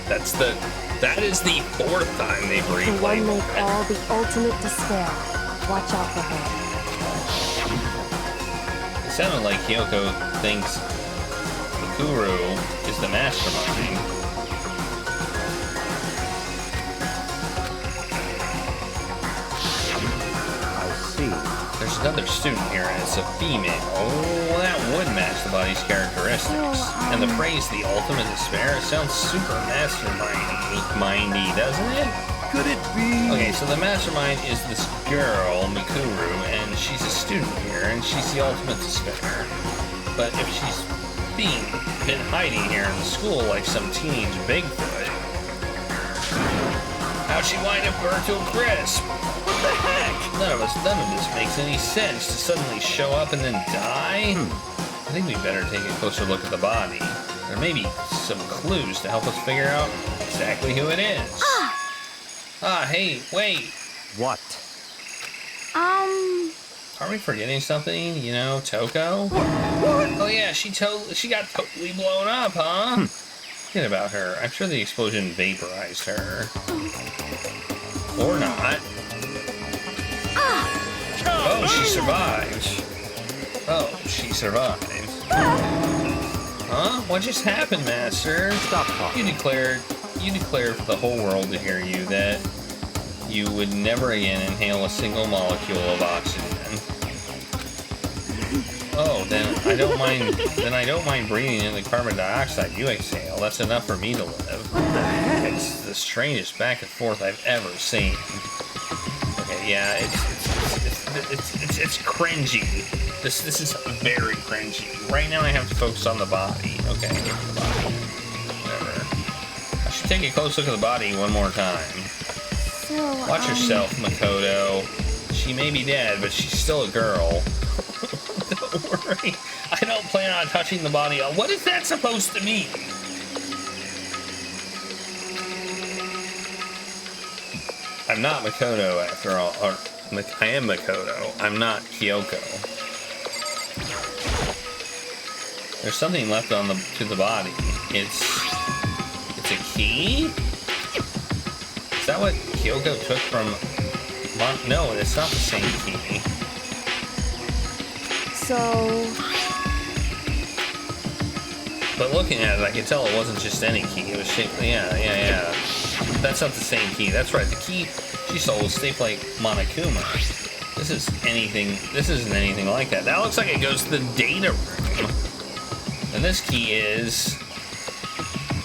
That is the 4th time they've The one replayed they that. call the ultimate despair. Watch out for her. It sounded like Kyoko thinks Mikuru is the mastermind. I see. There's another student here, and it's a female. Oh, that would match the body's characteristics. And the phrase, the ultimate despair, sounds super mastermindy, doesn't it? Could it be? Okay, so the mastermind is this girl, Mikuru, and she's a student here, and she's the ultimate despair. But if she's been hiding here in the school like some teenage Bigfoot, how'd she wind up burnt to a crisp? What the heck? None of this makes any sense. To suddenly show up and then die? I think we better take a closer look at the body. There may be some clues to help us figure out exactly who it is. Hey, wait. What? Are we forgetting something? You know, Toko? What? Oh yeah, she got totally blown up, huh? Forget about her. I'm sure the explosion vaporized her. Or not. Oh, she survived. Huh? What just happened, Master? Stop talking. You declared for the whole world to hear you that you would never again inhale a single molecule of oxygen. Oh, then I don't mind breathing in the carbon dioxide you exhale. That's enough for me to live. What the heck? It's the strangest back and forth I've ever seen. Okay, yeah, it's cringy. This is very cringy. Right now I have to focus on the body. Okay, the body. Whatever. I should take a close look at the body one more time. Watch yourself, Makoto. She may be dead, but she's still a girl. Don't worry. I don't plan on touching the body. What is that supposed to mean? I'm not Makoto after all. Or, I am Makoto. I'm not Kyoko. There's something left to the body. It's a key? Is that what Kyoko took from... No, it's not the same key. So... But looking at it, I could tell it wasn't just any key. It was shaped... Yeah. That's not the same key. That's right. The key she stole was shaped like Monokuma. This isn't anything like that. That looks like it goes to the data room. And this key is...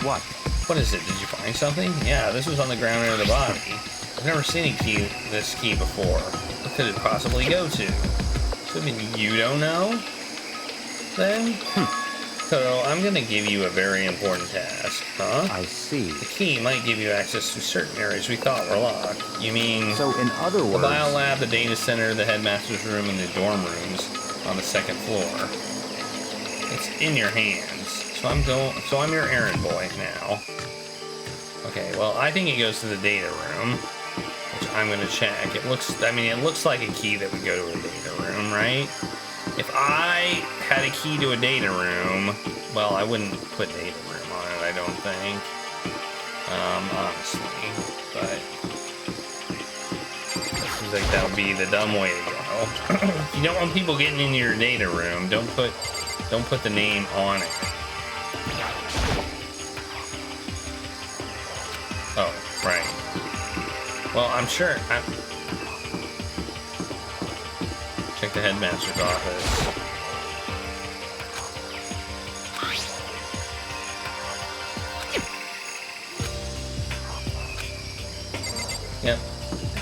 What? What is it? Did you find something? Yeah, this was on the ground near the body. I've never seen this key before. What could it possibly go to? So, I mean, you don't know? Then? So, I'm gonna give you a very important task, huh? I see. The key might give you access to certain areas we thought were locked. You mean... So, in other words... The biolab, the data center, the headmaster's room, and the dorm rooms on the second floor. It's in your hands. So I'm your errand boy now. Okay, well, I think it goes to the data room, which I'm gonna check. It looks like a key that would go to a data room, right? If I had a key to a data room, well, I wouldn't put data room on it, I don't think. Honestly, but it seems like that would be the dumb way to go. You don't want people getting into your data room. Don't put the name on it. Oh, right. Well, I'm sure. Check the headmaster's office. Yep.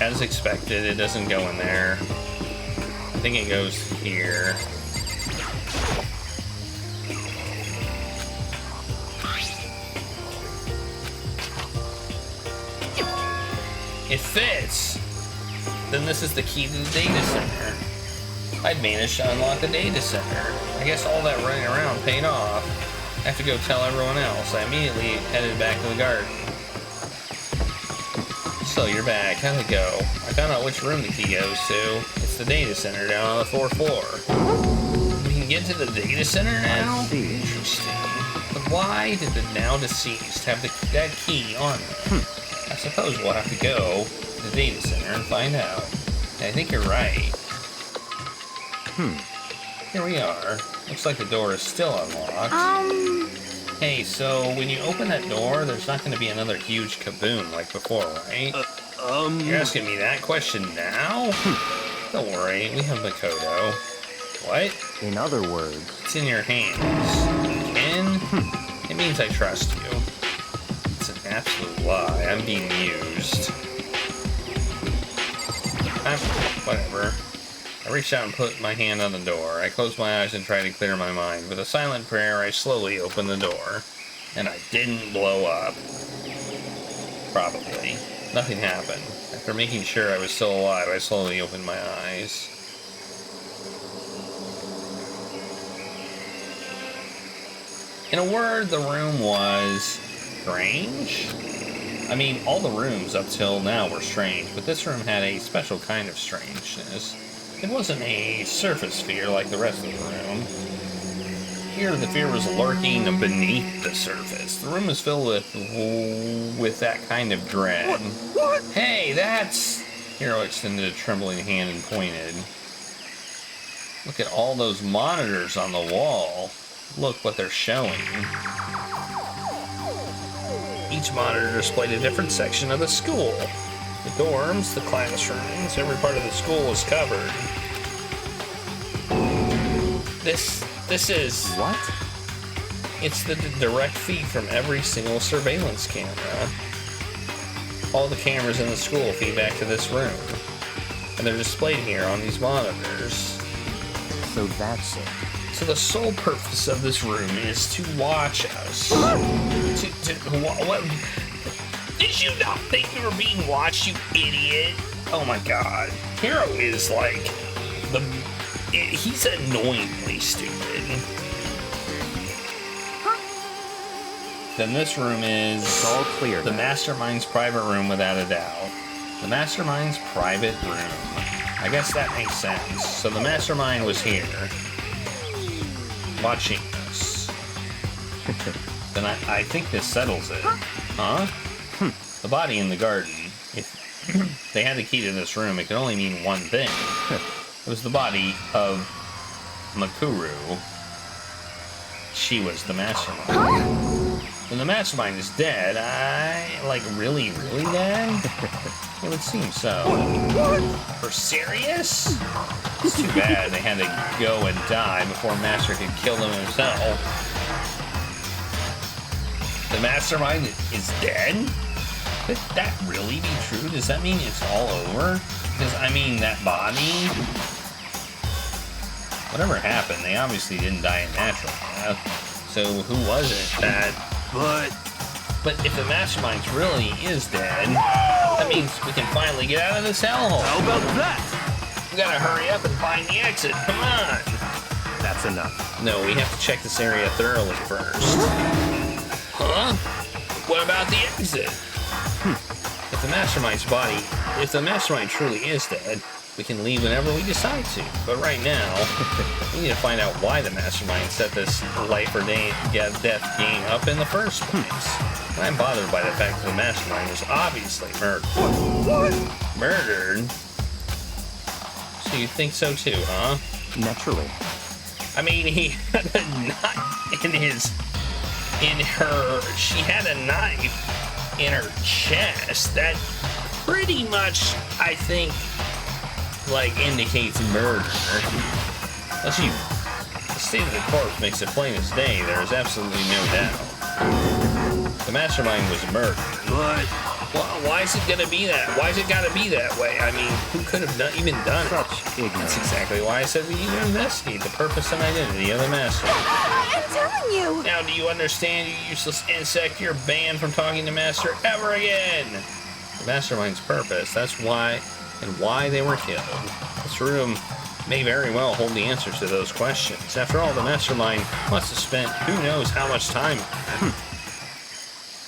As expected, it doesn't go in there. I think it goes here. It fits! Then this is the key to the data center. I'd managed to unlock the data center. I guess all that running around paid off. I have to go tell everyone else. I immediately headed back to the garden. So you're back. How'd it go? I found out which room the key goes to. It's the data center down on the 4th floor. We can get to the data center now? I see. Interesting. But why did the now deceased have that key on it? I suppose we'll have to go to the data center and find out. I think you're right. here we are. Looks like the door is still unlocked. Hey, so when you open that door, there's not going to be another huge kaboom like before, right? You're asking me that question now? Don't worry, we have Makoto. What? In other words, It's in your hands. Ken? It means I trust you. It's an absolute lie. I'm being used. Whatever. I reached out and put my hand on the door. I closed my eyes and tried to clear my mind. With a silent prayer, I slowly opened the door. And I didn't blow up. Probably. Nothing happened. After making sure I was still alive, I slowly opened my eyes. In a word, the room was strange. I mean, all the rooms up till now were strange, but this room had a special kind of strangeness. It wasn't a surface fear like the rest of the room. Here, the fear was lurking beneath the surface. The room was filled with that kind of dread. What? Hey, that's... Hero extended a trembling hand and pointed. Look at all those monitors on the wall. Look what they're showing. Each monitor displayed a different section of the school. The dorms, the classrooms, every part of the school was covered. This is... what? It's the direct feed from every single surveillance camera. All the cameras in the school feed back to this room. And they're displayed here on these monitors. So that's it. So the sole purpose of this room is to watch us. What? Did you not think you were being watched, you idiot? Oh my god. Hero is like he's annoyingly stupid. Then this room is It's all clear the now. Mastermind's private room without a doubt. The Mastermind's private room. I guess that makes sense. So the Mastermind was here. Watching us. Then I think this settles it. Huh? The body in the garden. If they had the key to this room, it could only mean one thing. It was the body of Makuru. She was the Mastermind. When the Mastermind is dead, really dead? It would seem so. For serious? It's too bad they had to go and die before Master could kill them himself. The Mastermind is dead? Could that really be true? Does that mean it's all over? Because, I mean, that body... Whatever happened, they obviously didn't die a natural death. So who was it that... But if the Mastermind really is dead, that means we can finally get out of this hellhole. How about that? We gotta hurry up and find the exit. Come on. That's enough. No, we have to check this area thoroughly first. Huh? What about the exit? If the Mastermind truly is dead, we can leave whenever we decide to. But right now, we need to find out why the Mastermind set this life or death game up in the first place. I'm bothered by the fact that the Mastermind was obviously murdered. What? Murdered? So you think so too, huh? Naturally. I mean, he had a knife she had a knife in her chest. That pretty much, I think, indicates murder. Unless the state of the corpse makes it plain as day, there is absolutely no doubt. The Mastermind was murdered. But Why is it gonna be that? Why is it gotta be that way? I mean, who could have even done it? Such ignorance. That's exactly why I said we need to investigate the purpose and identity of the Mastermind. I'm telling you! Now, do you understand, you useless insect? You're banned from talking to Master ever again! The Mastermind's purpose, that's why and why they were killed. This room may very well hold the answers to those questions. After all, the Mastermind must have spent who knows how much time here.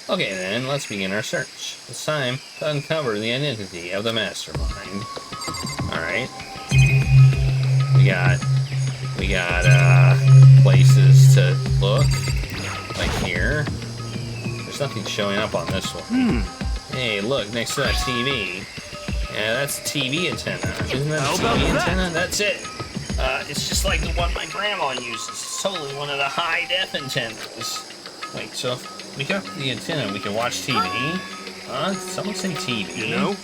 Okay then, let's begin our search. It's time to uncover the identity of the Mastermind. Alright. We got places to look. Like here. There's nothing showing up on this one. Hey, look, next to that TV. Yeah, that's a TV antenna. Isn't that a TV antenna? That's it. It's just like the one my grandma uses. It's totally one of the high-def antennas. Wait, so if we got the antenna, we can watch TV? Huh? Did someone say TV? You know?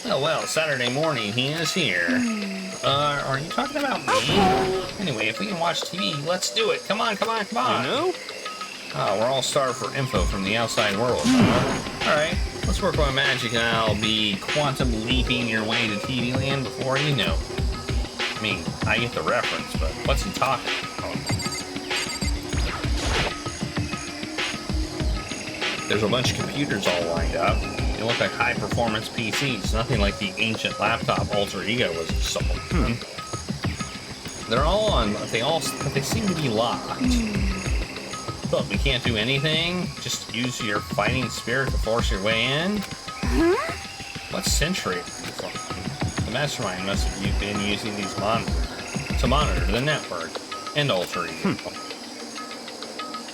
Oh, well, Saturday morning, he is here. Are you talking about me? Anyway, if we can watch TV, let's do it. Come on, come on, come on. You know? Oh, we're all starved for info from the outside world, huh? Alright, let's work on magic and I'll be quantum leaping your way to TV land before you know. I mean, I get the reference, but what's he talking about? There's a bunch of computers all lined up. They look like high-performance PCs, nothing like the ancient laptop Alter Ego was assaulted. They're all on, but they seem to be locked. But we can't do anything? Just use your fighting spirit to force your way in? What century are you from? The Mastermind must have been using these monitors to monitor the network and Alter Ego.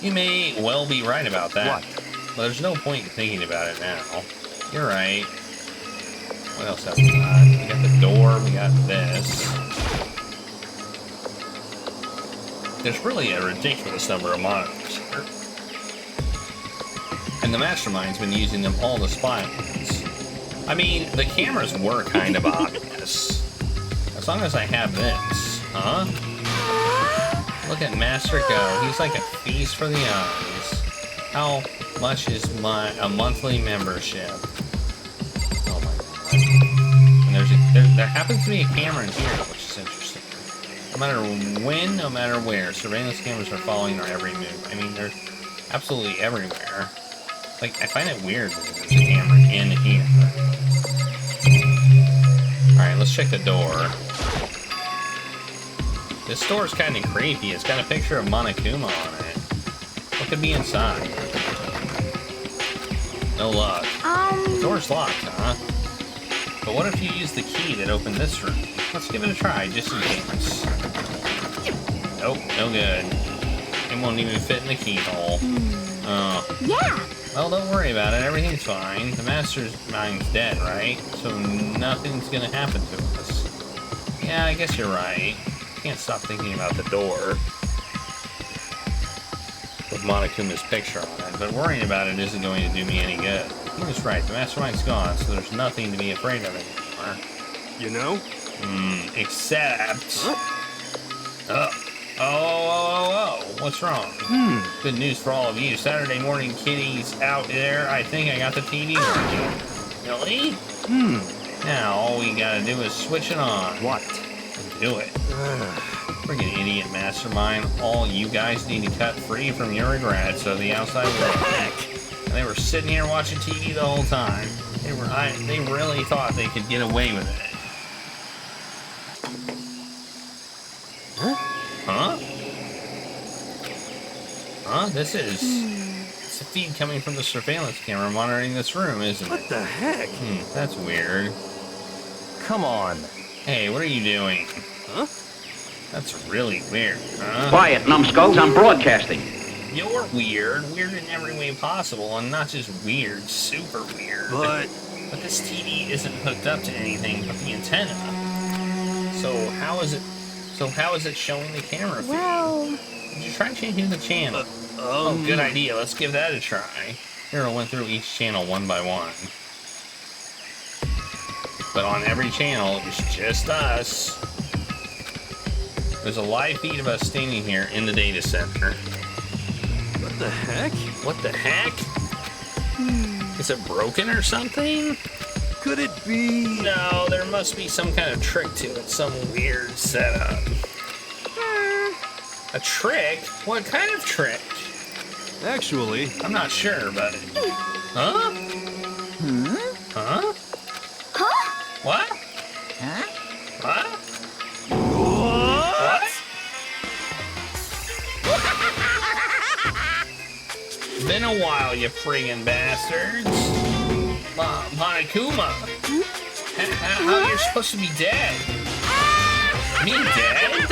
You may well be right about that. What? But there's no point in thinking about it now. You're right. What else have we got? We got the door, we got this. There's really a ridiculous number of monitors here. And the Mastermind's been using them all to spy on us. I mean, the cameras were kind of obvious. As long as I have this, huh? Look at Master go. He's like a feast for the eyes. How much is a monthly membership? Oh my god. And there happens to be a camera in here, which is interesting. No matter when, no matter where, surveillance cameras are following our every move. I mean, they're absolutely everywhere. Like, I find it weird that there's a camera in here. Alright, let's check the door. This door's kind of creepy. It's got a picture of Monokuma on it. What could be inside? No luck. The door's locked, huh? But what if you use the key that opened this room? Let's give it a try, just in case. Nope, no good. It won't even fit in the keyhole. Oh. Yeah. Well, don't worry about it. Everything's fine. The Master's mind's dead, right? So nothing's gonna happen to us. Yeah, I guess you're right. Can't stop thinking about the door with Monokuma's picture on it, but worrying about it isn't going to do me any good. He was right. The Mastermind's gone, so there's nothing to be afraid of anymore. You know? Except... Oh, what's wrong? Good news for all of you. Saturday morning kitties out there. I think I got the TV working. Really? Now, all we gotta do is switch it on. What? And do it. Friggin' idiot Mastermind. All you guys need to cut free from your regrets of the outside world. Heck! And they were sitting here watching TV the whole time. They really thought they could get away with it. Huh? This is... It's a feed coming from the surveillance camera monitoring this room, isn't it? What the heck? That's weird. Come on. Hey, what are you doing? Huh? That's really weird, huh? Quiet, numbskulls, I'm broadcasting. You're weird. Weird in every way possible, and not just weird, super weird. But this TV isn't hooked up to anything but the antenna. So how is it showing the camera feed? Well... Did you try changing the channel? Oh, good idea. Let's give that a try. Hero went through each channel one by one. But on every channel, it's just us. There's a live feed of us standing here in the data center. what the heck? What the heck? Is it broken or something? Could it be? No, there must be some kind of trick to it. Some weird setup. A trick? What kind of trick? Actually, I'm not sure, but... Huh? Huh? Huh? What? Huh? What? What? Been a while, you friggin' bastards. Monokuma. How you're supposed to be dead? Me dead?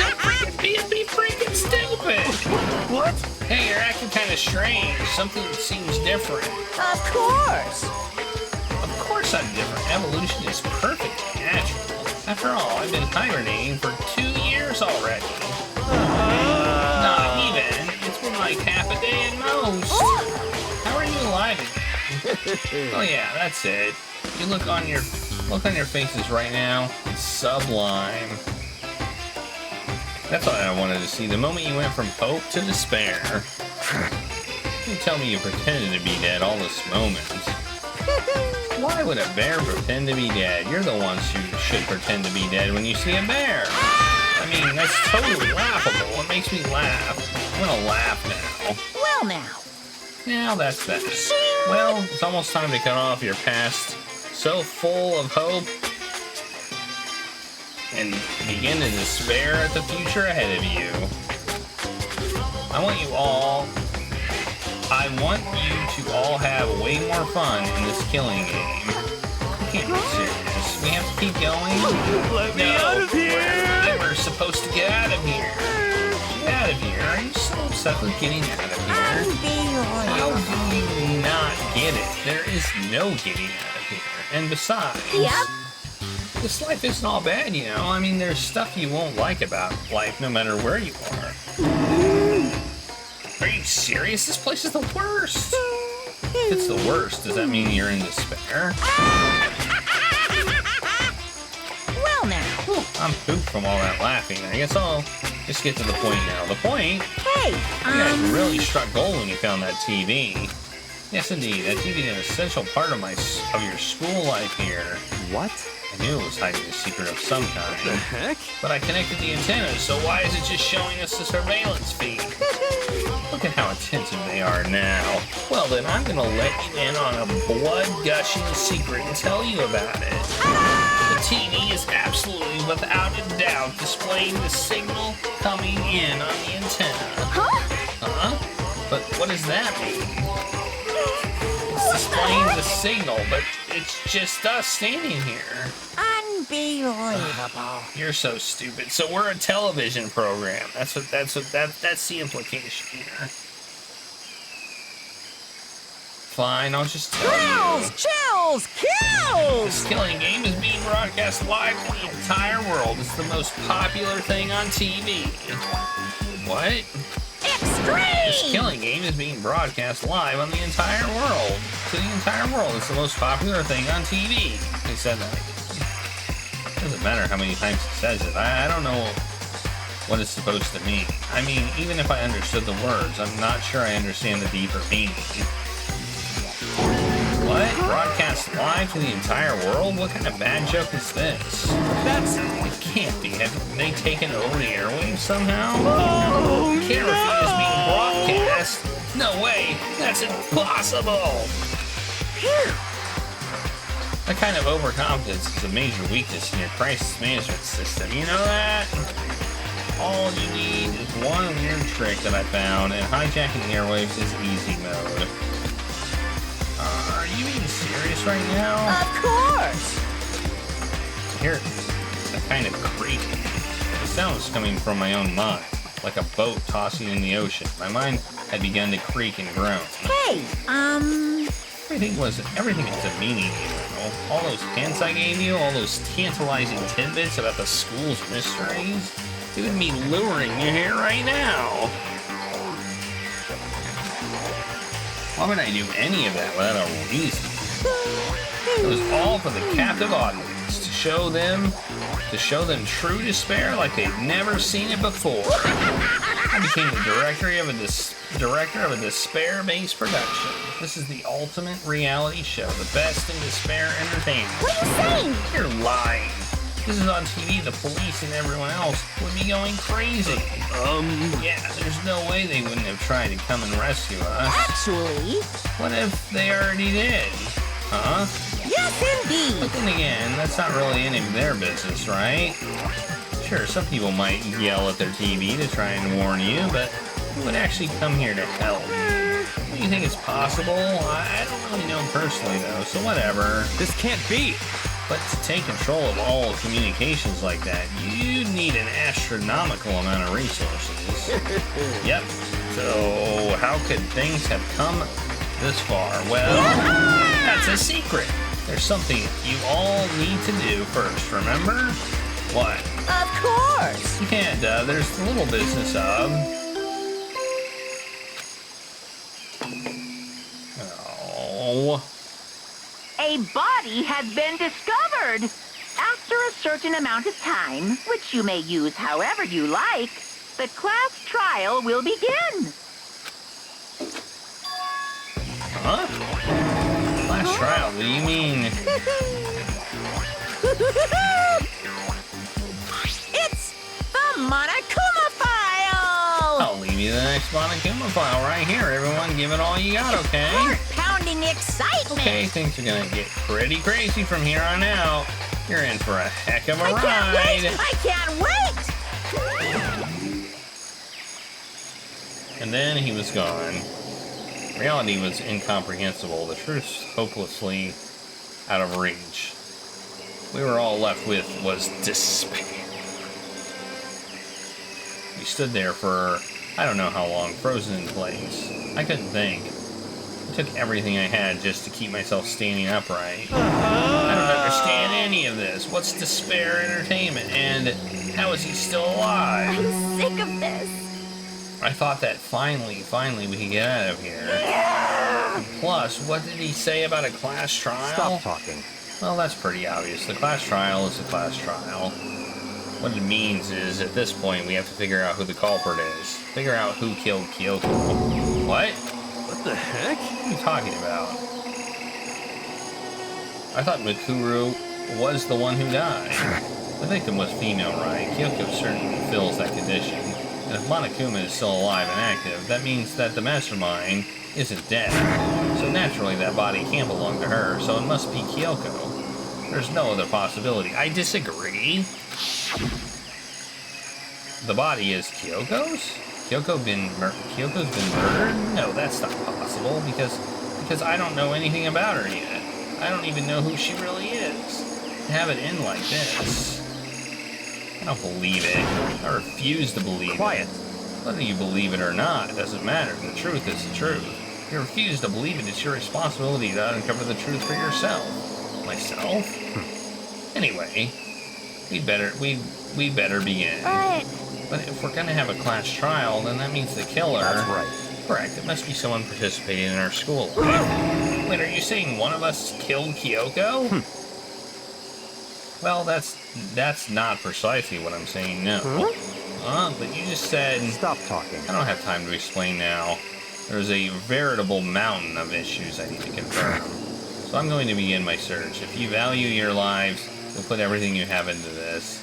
Be freaking stupid. what? Hey, you're acting kind of strange. Something seems different. Of course. Of course I'm different. Evolution is perfectly natural. After all, I've been hibernating for 2 years hours already. Not even. It's been like half a day at most. How are you alive again? Oh yeah, that's it. You look on your faces right now. It's sublime. That's all I wanted to see. The moment you went from hope to despair. You tell me you pretended to be dead all this moment. Why would a bear pretend to be dead? You're the ones who should pretend to be dead when you see a bear. I mean, that's totally laughable. It makes me laugh. I'm gonna laugh now. Well, now. Now that's better. Well, it's almost time to cut off your past so full of hope and begin to despair at the future ahead of you. I want you to all have way more fun in this killing game. You can't be serious. We have to keep going. Let me out of here! We're supposed to get out of here. Get out of here. Are you so upset with getting out of here? How do you not get it? There is no getting out of here. And besides, this life isn't all bad, you know? I mean, there's stuff you won't like about life no matter where you are. Are you serious? This place is the worst. If it's the worst, does that mean you're in despair? Well, now. I'm pooped from all that laughing. I guess I'll just get to the point now. The point? Hey, You guys really struck gold when you found that TV. Yes, indeed. That TV is an essential part of your school life here. What? I knew it was hiding a secret of some kind. The heck? But I connected the antennas, so why is it just showing us the surveillance feed? Look at how attentive they are now. Well then, I'm gonna let you in on a blood-gushing secret and tell you about it. The TV is absolutely, without a doubt, displaying the signal coming in on the antenna. Huh? But what does that mean? It's displaying the signal, but it's just us standing here. Unbelievable. You're so stupid. So we're a television program. That's the implication here. Fine, I'll just tell you. Chills, kills! This killing game is being broadcast live to the entire world. It's the most popular thing on TV. What? Extreme! This killing game is being broadcast live on the entire world. To the entire world. It's the most popular thing on TV. He said that. Doesn't matter how many times he says it. I don't know what it's supposed to mean. I mean, even if I understood the words, I'm not sure I understand the deeper meaning. What? Broadcast live to the entire world? What kind of bad joke is this? It can't be. Have they taken over the airwaves somehow? Oh, Camera feed is being broadcast? No way! That's impossible! That kind of overconfidence is a major weakness in your crisis management system. You know that? All you need is one weird trick that I found, and hijacking the airwaves is easy mode. Are you being serious right now? Of course! Here, a kind of creak. The sound was coming from my own mind, like a boat tossing in the ocean. My mind had begun to creak and groan. Hey, Everything has a meaning, you know. All those hints I gave you, all those tantalizing tidbits about the school's mysteries, it would be luring you here right now. Why would I do any of that without a reason? It was all for the captive audience, to show them true despair like they'd never seen it before. I became the director of a despair-based production. This is the ultimate reality show, the best in despair entertainment. what are you saying? You're lying. This is on TV. The police and everyone else would be going crazy. Yeah, there's no way they wouldn't have tried to come and rescue us. Actually, What if they already did? Huh? yes indeed. But then again, that's not really any of their business, right? Sure, some people might yell at their TV to try and warn you, but who would actually come here to help? Do you think it's possible? I don't really know personally, though, so whatever. This can't be. But to take control of all communications like that, you need an astronomical amount of resources. Yep. So how could things have come this far? Well, that's a secret. There's something you all need to do first, remember? What? Of course. You can't, there's the little business of... Oh... A body has been discovered. After a certain amount of time, which you may use however you like, the class trial will begin. Huh? Class trial? What do you mean? It's the Monokuma file! I'll leave you the next Monokuma file right here. Everyone, give it all you got, okay? Heart-pounding excitement! Okay, things are gonna get pretty crazy from here on out. You're in for a heck of a ride. I can't wait! And then he was gone. Reality was incomprehensible. The truth hopelessly out of reach. We were all left with was despair. We stood there for I don't know how long, frozen in place. I couldn't think. It took everything I had just to keep myself standing upright. I don't understand any of this. What's despair entertainment? And how is he still alive? I'm sick of this. I thought that finally we could get out of here. And plus, what did he say about a class trial? Stop talking. Well, that's pretty obvious. The class trial is a class trial. What it means is, at this point, we have to figure out who the culprit is. Figure out who killed Kyoko. What? What the heck? What are you talking about? I thought Mikuru was the one who died. The victim was female, right? Kyoko certainly fills that condition. And if Monokuma is still alive and active, that means that the mastermind isn't dead. So naturally that body can't belong to her, so it must be Kyoko. There's no other possibility. I disagree. The body is Kyoko's? Kyoko's been murdered? No, that's not possible, because I don't know anything about her yet. I don't even know who she really is. To have it end like this. I don't believe it. I refuse to believe it. Whether you believe it or not, it doesn't matter. The truth is the truth. If you refuse to believe it, it's your responsibility to uncover the truth for yourself. Myself? Anyway, we better begin. But if we're gonna have a class trial, then that means the killer... That's right. Correct, it must be someone participating in our school life. Wait, are you saying one of us killed Kyoko? Well, that's not precisely what I'm saying, no. But you just said... Stop talking. I don't have time to explain now. There's a veritable mountain of issues I need to confirm. So I'm going to begin my search. If you value your lives, you'll put everything you have into this.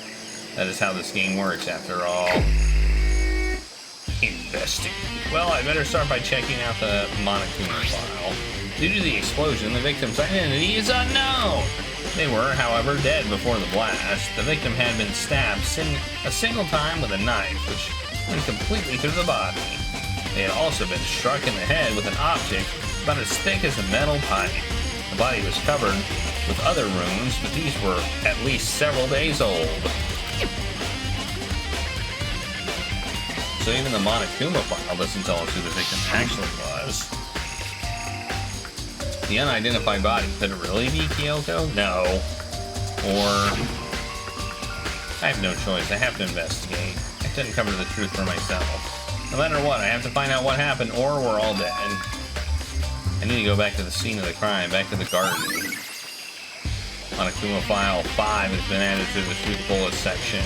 That is how this game works, after all. Investigate. Well, I better start by checking out the Monokuma file. Due to the explosion, the victim's identity is unknown. They were, however, dead before the blast. The victim had been stabbed a single time with a knife, which went completely through the body. They had also been struck in the head with an object about as thick as a metal pipe. The body was covered with other wounds, but these were at least several days old. So even the Monokuma file doesn't tell us who the victim actually was. The unidentified body, could it really be Kyoko? No. Or... I have no choice, I have to investigate. I couldn't cover the truth for myself. No matter what, I have to find out what happened, or we're all dead. I need to go back to the scene of the crime, back to the garden. Monokuma file 5 has been added to the Truth Bullet section.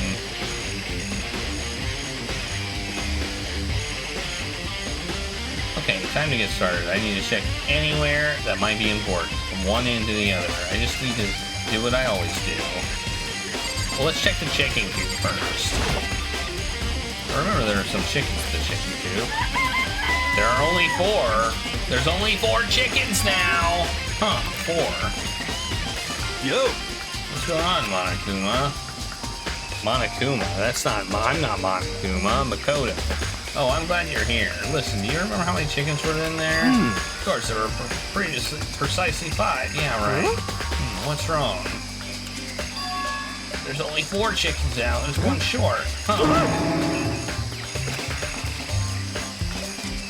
Okay, time to get started. I need to check anywhere that might be important, from one end to the other. I just need to do what I always do. Well, let's check the checking coop first. Remember, there are some chickens to the chicken coop. There are only 4. There's only 4 chickens now! Huh, 4. Yo! What's going on, Monokuma? Monokuma? I'm not Monokuma, I'm Makoto. Oh, I'm glad you're here. Listen, do you remember how many chickens were in there? Of course, there were precisely 5. Yeah, right. What's wrong? There's only 4 chickens out. There's 1 short. Huh.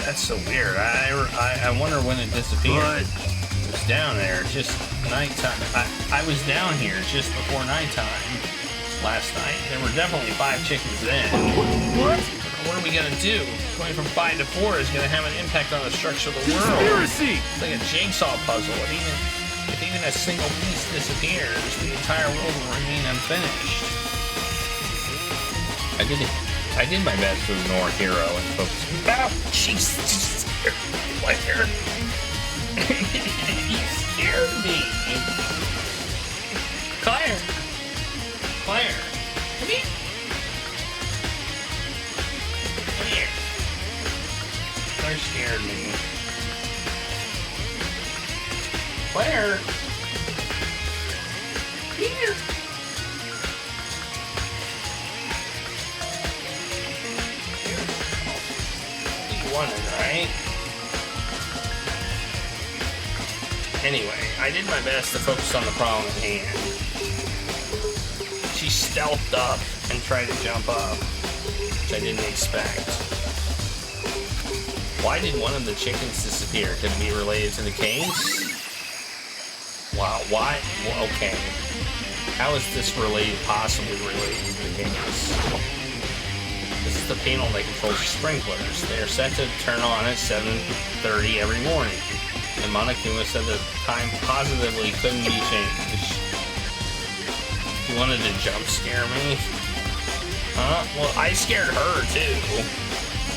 That's so weird. I wonder when it disappeared. It was down there, just nighttime. I was down here just before nighttime. last night. There were definitely 5 chickens then. What? What are we gonna do? Going from 5 to 4 is gonna have an impact on the structure of the world. Conspiracy! It's like a jigsaw puzzle. If even a single piece disappears, the entire world will remain unfinished. I did my best to ignore Hero and focus. Oh, Jesus! Claire! You scared me! Claire! Claire! Come here! Come here! Claire scared me. Claire! Here! You wanted, right? Anyway, I did my best to focus on the problem at hand. She stealthed up and tried to jump up, which I didn't expect. Why did one of the chickens disappear? Could it be related to the case? Wow, why? Well, okay. How is this possibly related to the case? This is the panel that controls the sprinklers. They are set to turn on at 7:30 every morning. And Monokuma said the time positively couldn't be changed. You wanted to jump scare me? Huh? Well, I scared her too.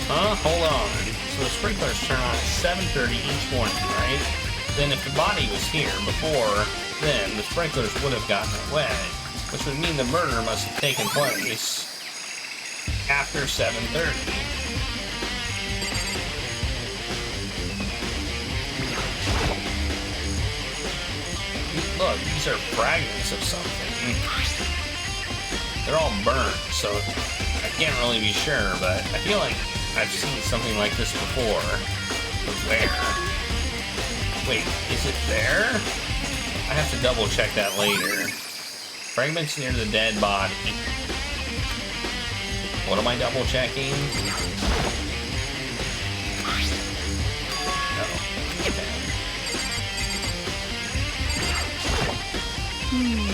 Huh? Hold on. So the sprinklers turn on at 7:30 each morning, right? Then if the body was here before then, the sprinklers would have gotten it wet, which would mean the murder must have taken place after 7:30. Look, these are fragments of something. They're all burned, so I can't really be sure, but I feel like I've seen something like this before. But where? Wait, is it there? I have to double check that later. Fragments near the dead body. What am I double checking?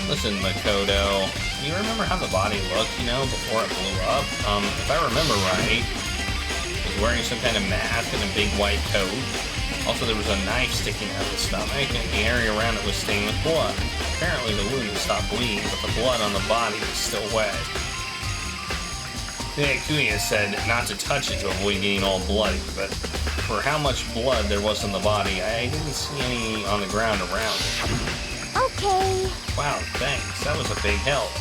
Listen, Makoto, do you remember how the body looked, before it blew up? If I remember right, it was wearing some kind of mask and a big white coat. Also, there was a knife sticking out of the stomach, and the area around it was stained with blood. Apparently, the wound had stopped bleeding, but the blood on the body was still wet. Kuya said not to touch it to avoid getting all bloody, but for how much blood there was on the body, I didn't see any on the ground around it. Okay. Wow, thanks. That was a big help.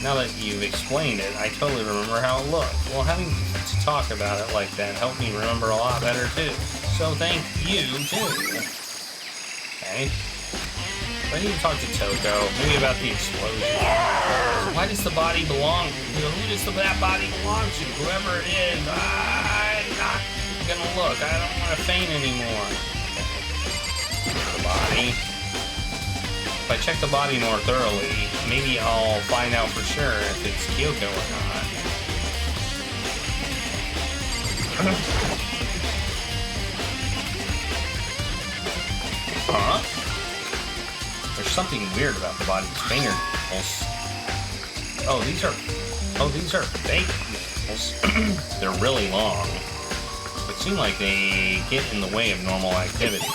Now that you've explained it, I totally remember how it looked. Well, having to talk about it like that helped me remember a lot better, too. So thank you, too. Okay. I need to talk to Toko, maybe about the explosion. So why does the body belong? Who does that body belong to? Whoever it is, I'm not gonna look. I don't want to faint anymore. The body. If I check the body more thoroughly, maybe I'll find out for sure if it's Kyoko or not. Huh? There's something weird about the body's fingernails. Oh, these are fake nails. They're really long. It seems like they get in the way of normal activity.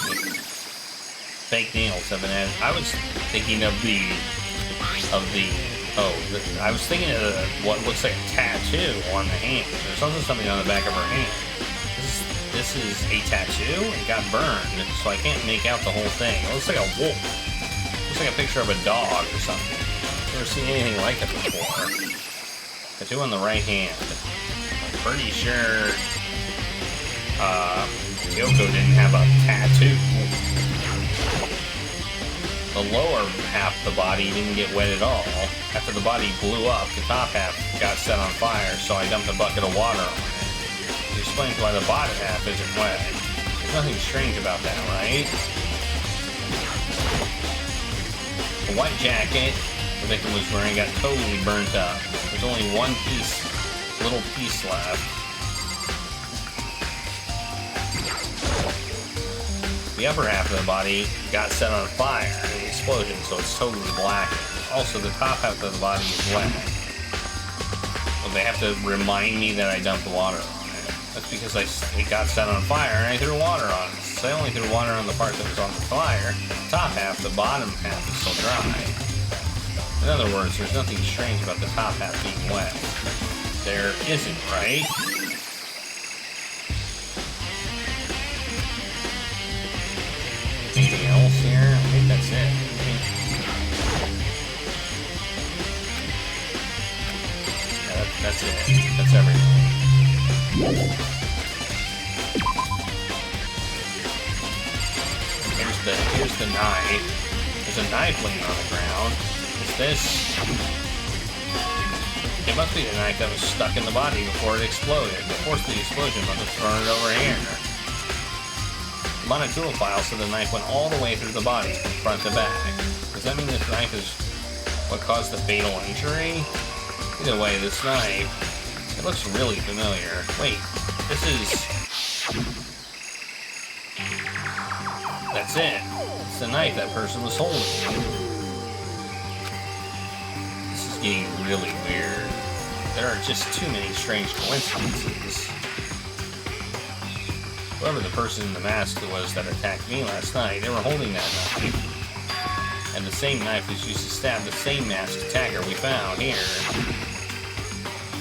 Fake nails have been added. I was thinking of I was thinking of what looks like a tattoo on the hand. There's also something on the back of her hand. This is a tattoo. It got burned, so I can't make out the whole thing. It looks like a wolf. It looks like a picture of a dog or something. Never seen anything like it before. Tattoo on the right hand. I'm pretty sure Kyoko didn't have a tattoo. The lower half of the body didn't get wet at all. After the body blew up, the top half got set on fire, so I dumped a bucket of water on it. It explains why the bottom half isn't wet. There's nothing strange about that, right? The white jacket the victim was wearing got totally burnt up. There's only one little piece left. The upper half of the body got set on fire in the explosion, so it's totally blackened. Also, the top half of the body is wet. But they have to remind me that I dumped water on it. That's because it got set on fire and I threw water on it. So I only threw water on the part that was on the fire. The top half, the bottom half is still dry. In other words, there's nothing strange about the top half being wet. There isn't, right? Anything else here? I think that's it. Yeah, that's it. That's everything. Here's the knife. There's a knife laying on the ground. Is this? It must be the knife that was stuck in the body before it exploded. The force of the explosion must have thrown it over here. The Monokuma file said the knife went all the way through the body, from front to back. Does that mean this knife is what caused the fatal injury? Either way, this knife, it looks really familiar. Wait, this is... That's it. It's the knife that person was holding. This is getting really weird. There are just too many strange coincidences. Whoever the person in the mask was that attacked me last night, they were holding that knife. And the same knife was used to stab the same masked attacker we found here.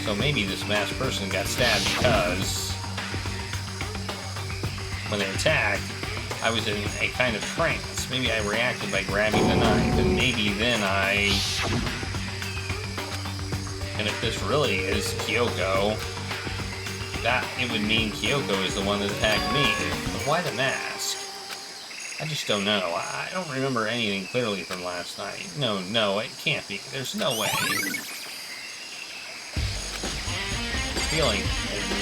So maybe this masked person got stabbed because when they attacked, I was in a kind of trance. Maybe I reacted by grabbing the knife, and maybe then and if this really is Kyoko, that it would mean Kyoko is the one that attacked me. But why the mask? I just don't know. I don't remember anything clearly from last night. No, it can't be. There's no way. I'm feeling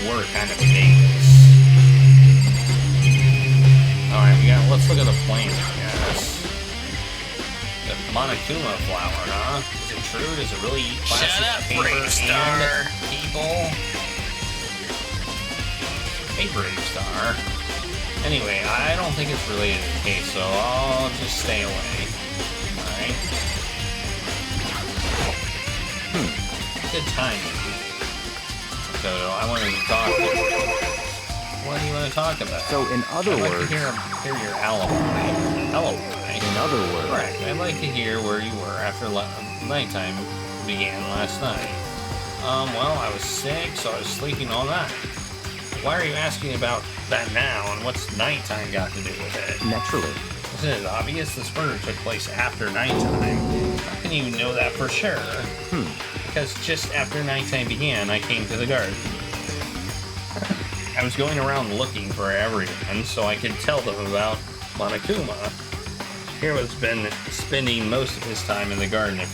we're kind of Vegas. Alright, let's look at the plane, I guess. The Monokuma flower, huh? Is it true? Does it really eat plastic paper and people? Hey, Brave Star. Anyway, I don't think it's related to the case, so I'll just stay away. Alright. Good timing. Toto, I wanted to talk to you. What do you want to talk about? So, in other words... I'd like to hear your alibi. Alibi? In other words... Correct. I'd like to hear where you were after nighttime began last night. Well, I was sick, so I was sleeping all night. Why are you asking about that now, and what's nighttime got to do with it? Naturally. Isn't it obvious this murder took place after nighttime? How can you know that for sure? Because just after nighttime began, I came to the garden. I was going around looking for everyone so I could tell them about Monokuma. Hero has been spending most of his time in the garden the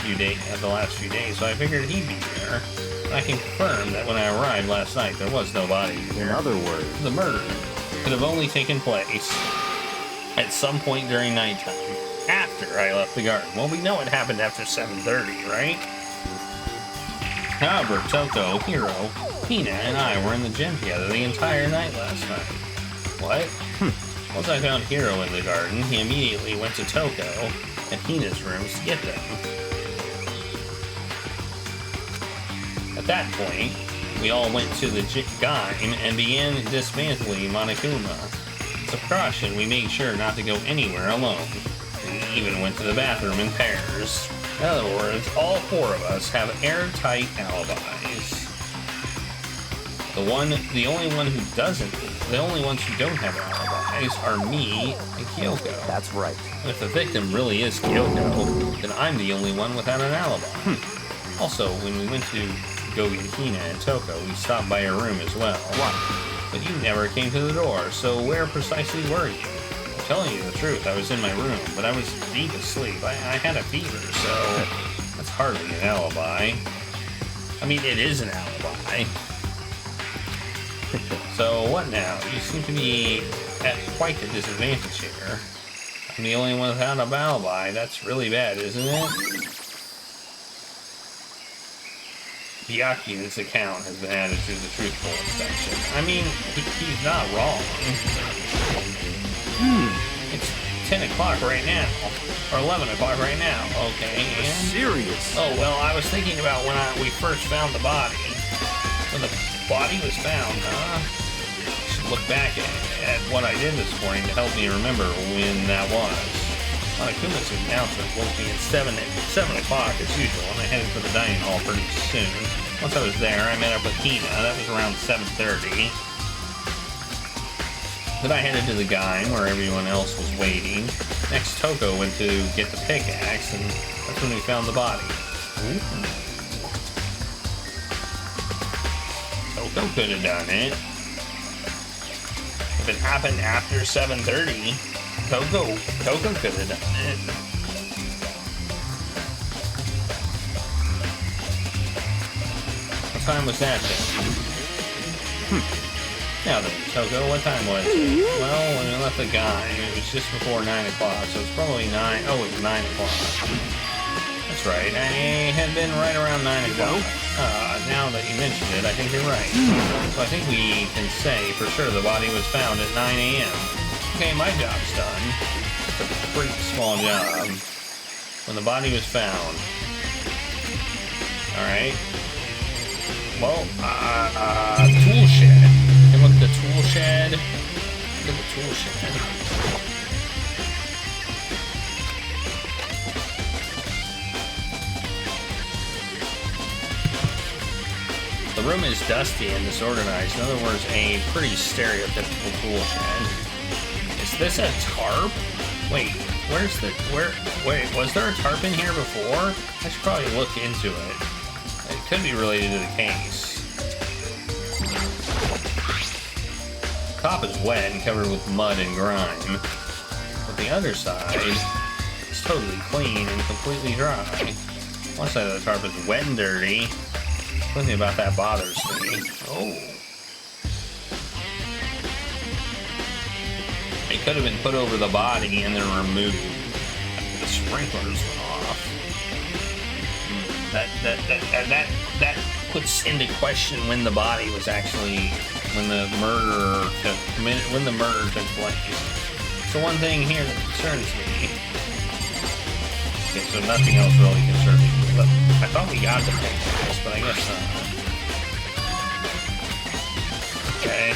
last few days, so I figured he'd be there. And I can confirm that when I arrived last night, there was no body there. In other words... The murder could have only taken place at some point during nighttime, after I left the garden. Well, we know it happened after 7:30, right? However, Toko, Hiro, Hina, and I were in the gym together the entire night last night. What? Once I found Hiro in the garden, he immediately went to Toko and Hina's rooms to get them. At that point, we all went to the Gain and began dismantling Monokuma. As a precaution, we made sure not to go anywhere alone. We even went to the bathroom in pairs. In other words, all four of us have airtight alibis. The only ones who don't have alibis are me and Kyoko. That's right. And if the victim really is Kyoko, then I'm the only one without an alibi. Also, when we went to go get Hina and Toko, we stopped by your room as well. What? But you never came to the door, so where precisely were you? I'm telling you the truth, I was in my room, but I was deep asleep. I had a fever, so that's hardly an alibi. I mean, it is an alibi. So what now? You seem to be at quite a disadvantage here. I'm the only one without an alibi. That's really bad, isn't it? Byaku's account has been added to the truthful section. I mean, he's not wrong. It's 10 o'clock right now. Or 11 o'clock right now. Okay, and... Serious? Oh, well, I was thinking about when we first found the body. when the body was found, huh? I should look back at what I did this morning to help me remember when that was. Monokuma's announcement woke me at 7 o'clock as usual, and I headed for the dining hall pretty soon. Once I was there, I met up with Hina. That was around 7:30. Then I headed to the Gaim where everyone else was waiting. Next, Toko went to get the pickaxe, and that's when we found the body. Ooh. Toko could have done it. If it happened after 7:30, Toko could have done it. What time was that then? Now then, Toko, what time was it? Well, when we left the Gaim, it was just before 9 o'clock, so it's probably 9. Oh, it was 9 o'clock. That's right, I had been right around 9 o'clock. Now that you mention it, I think you're right. So I think we can say for sure the body was found at 9 a.m. Okay, my job's done. It's a pretty small job. When the body was found. Alright. Well, tool shed. Can look at the tool shed. Look at the tool shed. The room is dusty and disorganized. In other words, a pretty stereotypical tool shed. Is this a tarp? Wait, wait, was there a tarp in here before? I should probably look into it. It could be related to the case. The top is wet and covered with mud and grime. But the other side is totally clean and completely dry. One side of the tarp is wet and dirty. Something about that bothers me. Oh. It could have been put over the body and then removed. The sprinklers went off. That puts into question when the body was actually, when the murder took place. So one thing here that concerns me. Okay, so nothing else really concerns me. Look, I thought we got the pictures, but I guess not. Okay.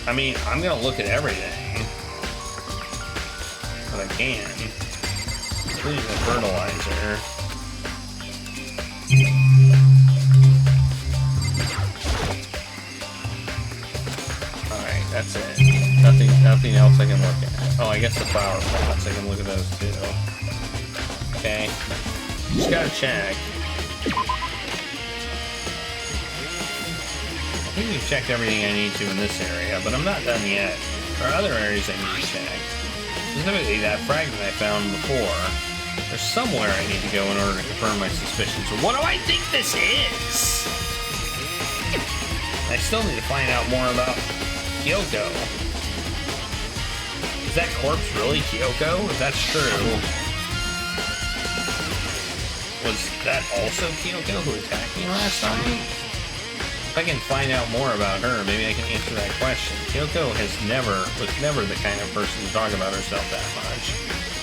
I mean, I'm gonna look at everything that I can, including the fertilizer. Alright, that's it. Nothing else I can look at. Oh, I guess the flower pots, I can look at those too. Okay. Just gotta check. I think we've checked everything I need to in this area, but I'm not done yet. There are other areas I need to check. Specifically, that fragment I found before. There's somewhere I need to go in order to confirm my suspicions. So what do I think this is? I still need to find out more about Kyoko. Is that corpse really Kyoko? If that's true, was that also Kyoko who attacked me last night? If I can find out more about her, maybe I can answer that question. Kyoko was never the kind of person to talk about herself that much.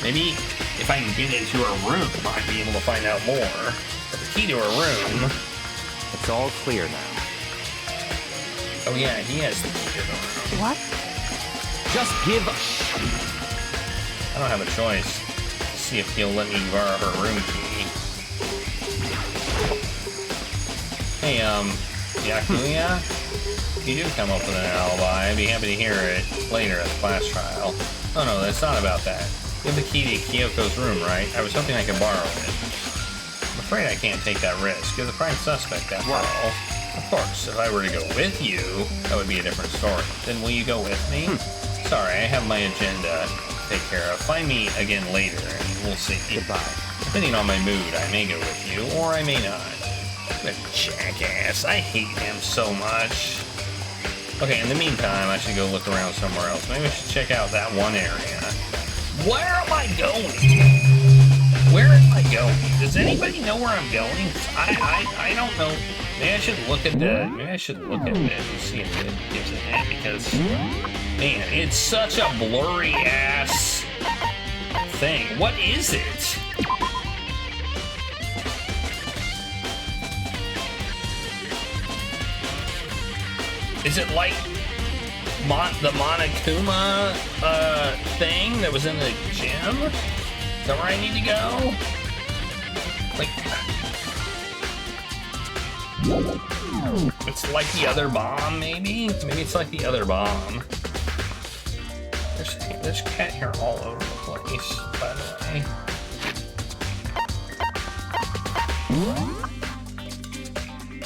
Maybe if I can get into her room, I'd be able to find out more. But the key to her room... It's all clear now. Oh yeah, he has the key to the room. What? Just give up. I don't have a choice. Let's see if he'll let me borrow her room key. Hey, Yakuya? If you do come up with an alibi, I'd be happy to hear it later at the class trial. Oh no, that's not about that. You have the key to Kyoko's room, right? I was hoping I could borrow it. I'm afraid I can't take that risk. You're the prime suspect, after all. Of course, if I were to go with you, that would be a different story. Then will you go with me? Sorry, I have my agenda to take care of. Find me again later, and we'll see. Goodbye. Depending on my mood, I may go with you, or I may not. What a jackass. I hate him so much. Okay, in the meantime, I should go look around somewhere else. Maybe I should check out that one area. Where am I going? Where am I going? Does anybody know where I'm going? I don't know. Maybe I should look at it and see if it gives a hint, because, man, it's such a blurry ass thing. What is it? Is it like the Monokuma thing that was in the gym? Is that where I need to go? Like, it's like the other bomb, maybe? Maybe it's like the other bomb. There's cat hair all over the place, by the way.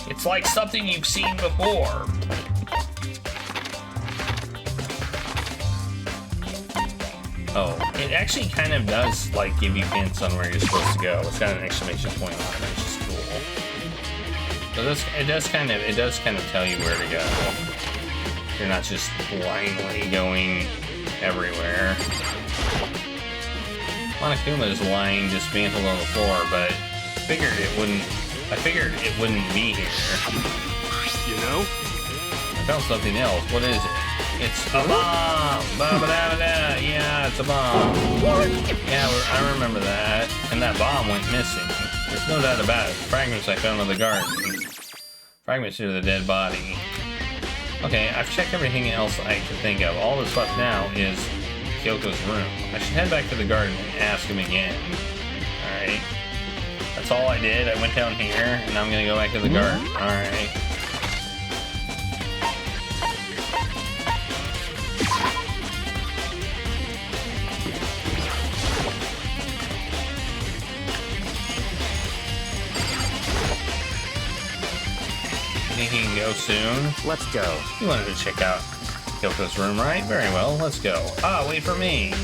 It's like something you've seen before. Oh, it actually kind of does like give you hints on where you're supposed to go. It's got an exclamation point on it, which is cool. So it does kind of tell you where to go. You're not just blindly going everywhere. Monokuma is lying dismantled on the floor, but I figured it wouldn't be here. You know? I found something else. What is it? It's a bomb! Ba-ba-da-ba-da. Yeah, it's a bomb. Yeah, I remember that. And that bomb went missing. There's no doubt about it. Fragments I found in the garden. Fragments near the dead body. Okay, I've checked everything else I can think of. All that's left now is Kyoko's room. I should head back to the garden and ask him again. Alright. That's all I did. I went down here, and now I'm gonna go back to the garden. Alright. Think he can go soon? Let's go. You wanted to check out Kyoko's room, right? Very well, let's go. Ah, wait for me!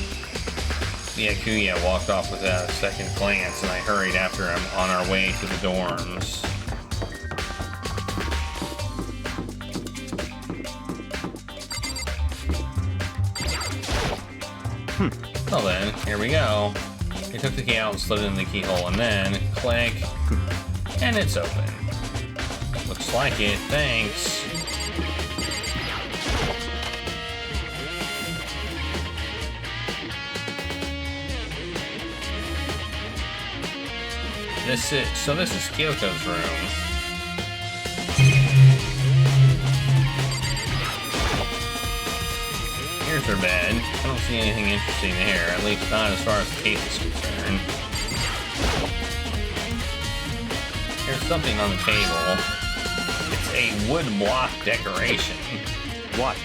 The Akuya walked off without a second glance, and I hurried after him on our way to the dorms. Well then, here we go. I took the key out and slid it in the keyhole, and then, click, and it's open. Looks like it, thanks. This is Kyoko's room. Here's her bed. I don't see anything interesting there, at least not as far as the case is concerned. There's something on the table. It's a wood block decoration. What?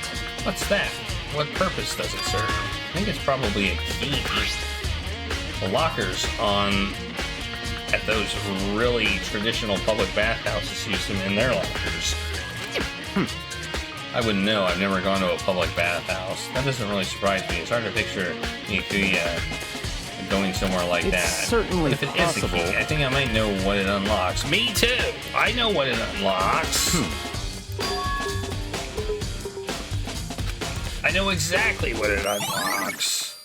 What's that? What purpose does it serve? I think it's probably a key. The lockers at those really traditional public bathhouses use them in their lockers. I wouldn't know. I've never gone to a public bathhouse. That doesn't really surprise me. It's hard to picture Nikuya going somewhere like that. Certainly but if it possible. is a key, I think I might know what it unlocks. Me too! I know what it unlocks. I know exactly what it unlocks.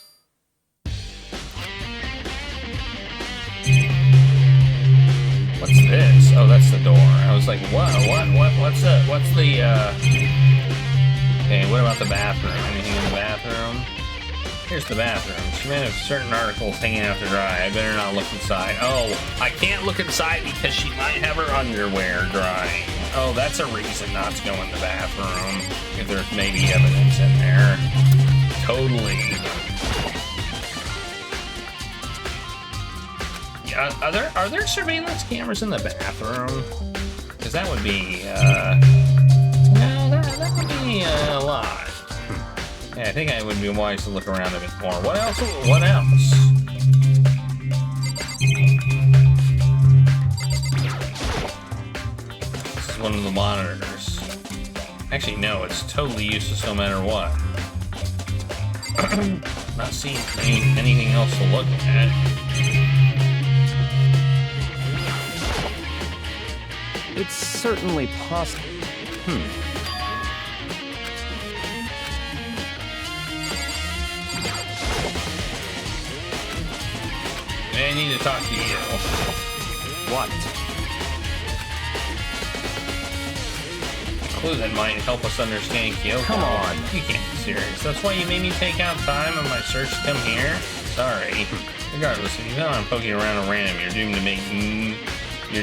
What's this? Oh, that's the door. I was like, what's the, okay, what about the bathroom? Anything in the bathroom? Here's the bathroom. She might have certain articles hanging out to dry. I better not look inside. Oh, I can't look inside because she might have her underwear drying. Oh, that's a reason not to go in the bathroom. If there's maybe evidence in there. Totally. Are there surveillance cameras in the bathroom? Because that would be, no, that would be a lot. Yeah, I think I would be wise to look around a bit more. What else? What else? This is one of the monitors. Actually, no, it's totally useless no matter what. Not seeing anything else to look at. It's certainly possible. I need to talk to you. What? A clue that might help us understand Kyoko. Come on. You can't be serious. That's why you made me take out time on my search to come here? Sorry. Regardless, if you know I'm poking around at random, you're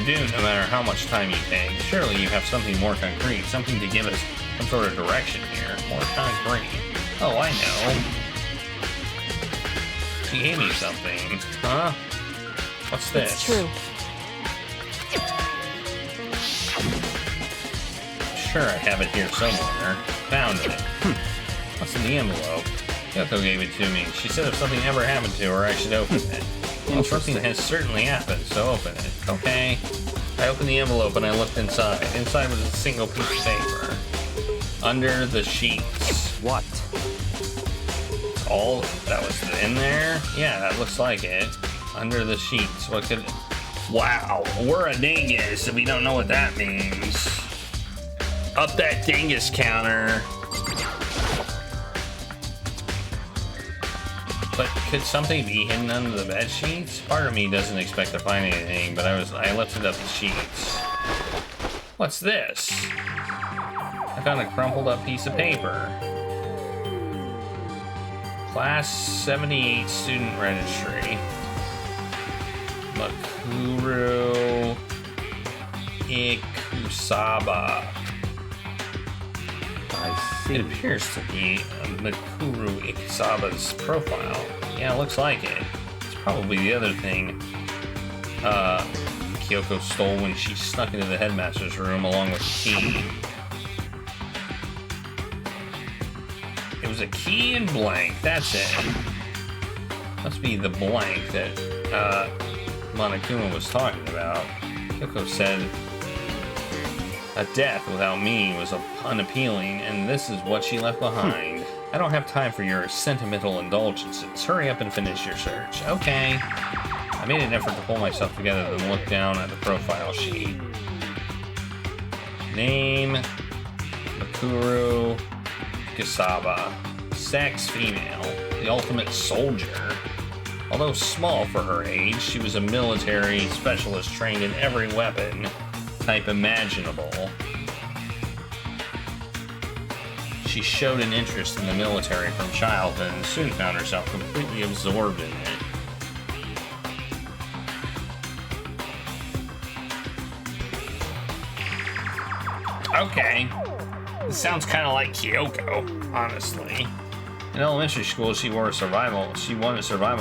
doomed no matter how much time you take. Surely you have something more concrete, something to give us some sort of direction here. More concrete. Oh, I know. She gave me something. Huh? What's this? It's true. Sure, I have it here somewhere. Found it. What's in the envelope? Kyoko gave it to me. She said if something ever happened to her, I should open it. Well, something has certainly happened, so open it. Okay. I opened the envelope and I looked inside. Inside was a single piece of paper. Under the sheets. What? All that was in there? Yeah, that looks like it. Under the sheets. What could... Wow, we're a dingus if we don't know what that means. Up that dingus counter. But could something be hidden under the bed sheets? Part of me doesn't expect to find anything, but I lifted up the sheets. What's this? I found a crumpled up piece of paper. Class 78 student registry. Makuru Ikusaba. I see. It appears to be Makuru Ikusaba's profile. Yeah, it looks like it. It's probably the other thing Kyoko stole when she snuck into the headmaster's room along with the key. It was a key and blank, that's it. Must be the blank that Monokuma was talking about. Kyoko said a death without meaning was unappealing, and this is what she left behind. I don't have time for your sentimental indulgences. Hurry up and finish your search. Okay. I made an effort to pull myself together and look down at the profile sheet. Name, Makuru Kusaba. Sex, female. The ultimate soldier. Although small for her age, she was a military specialist trained in every weapon type imaginable. She showed an interest in the military from childhood and soon found herself completely absorbed in it. Okay. This sounds kind of like Kyoko, honestly. In elementary school, she won a survival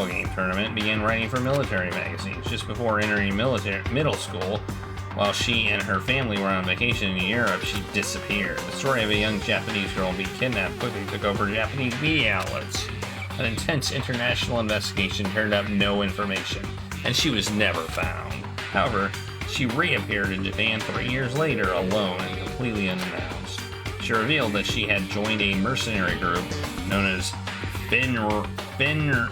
game tournament and began writing for military magazines. Just before entering middle school, while she and her family were on vacation in Europe, she disappeared. The story of a young Japanese girl being kidnapped quickly took over Japanese media outlets. An intense international investigation turned up no information, and she was never found. However, she reappeared in Japan 3 years later, alone and completely unannounced. She revealed that she had joined a mercenary group known as Fenrir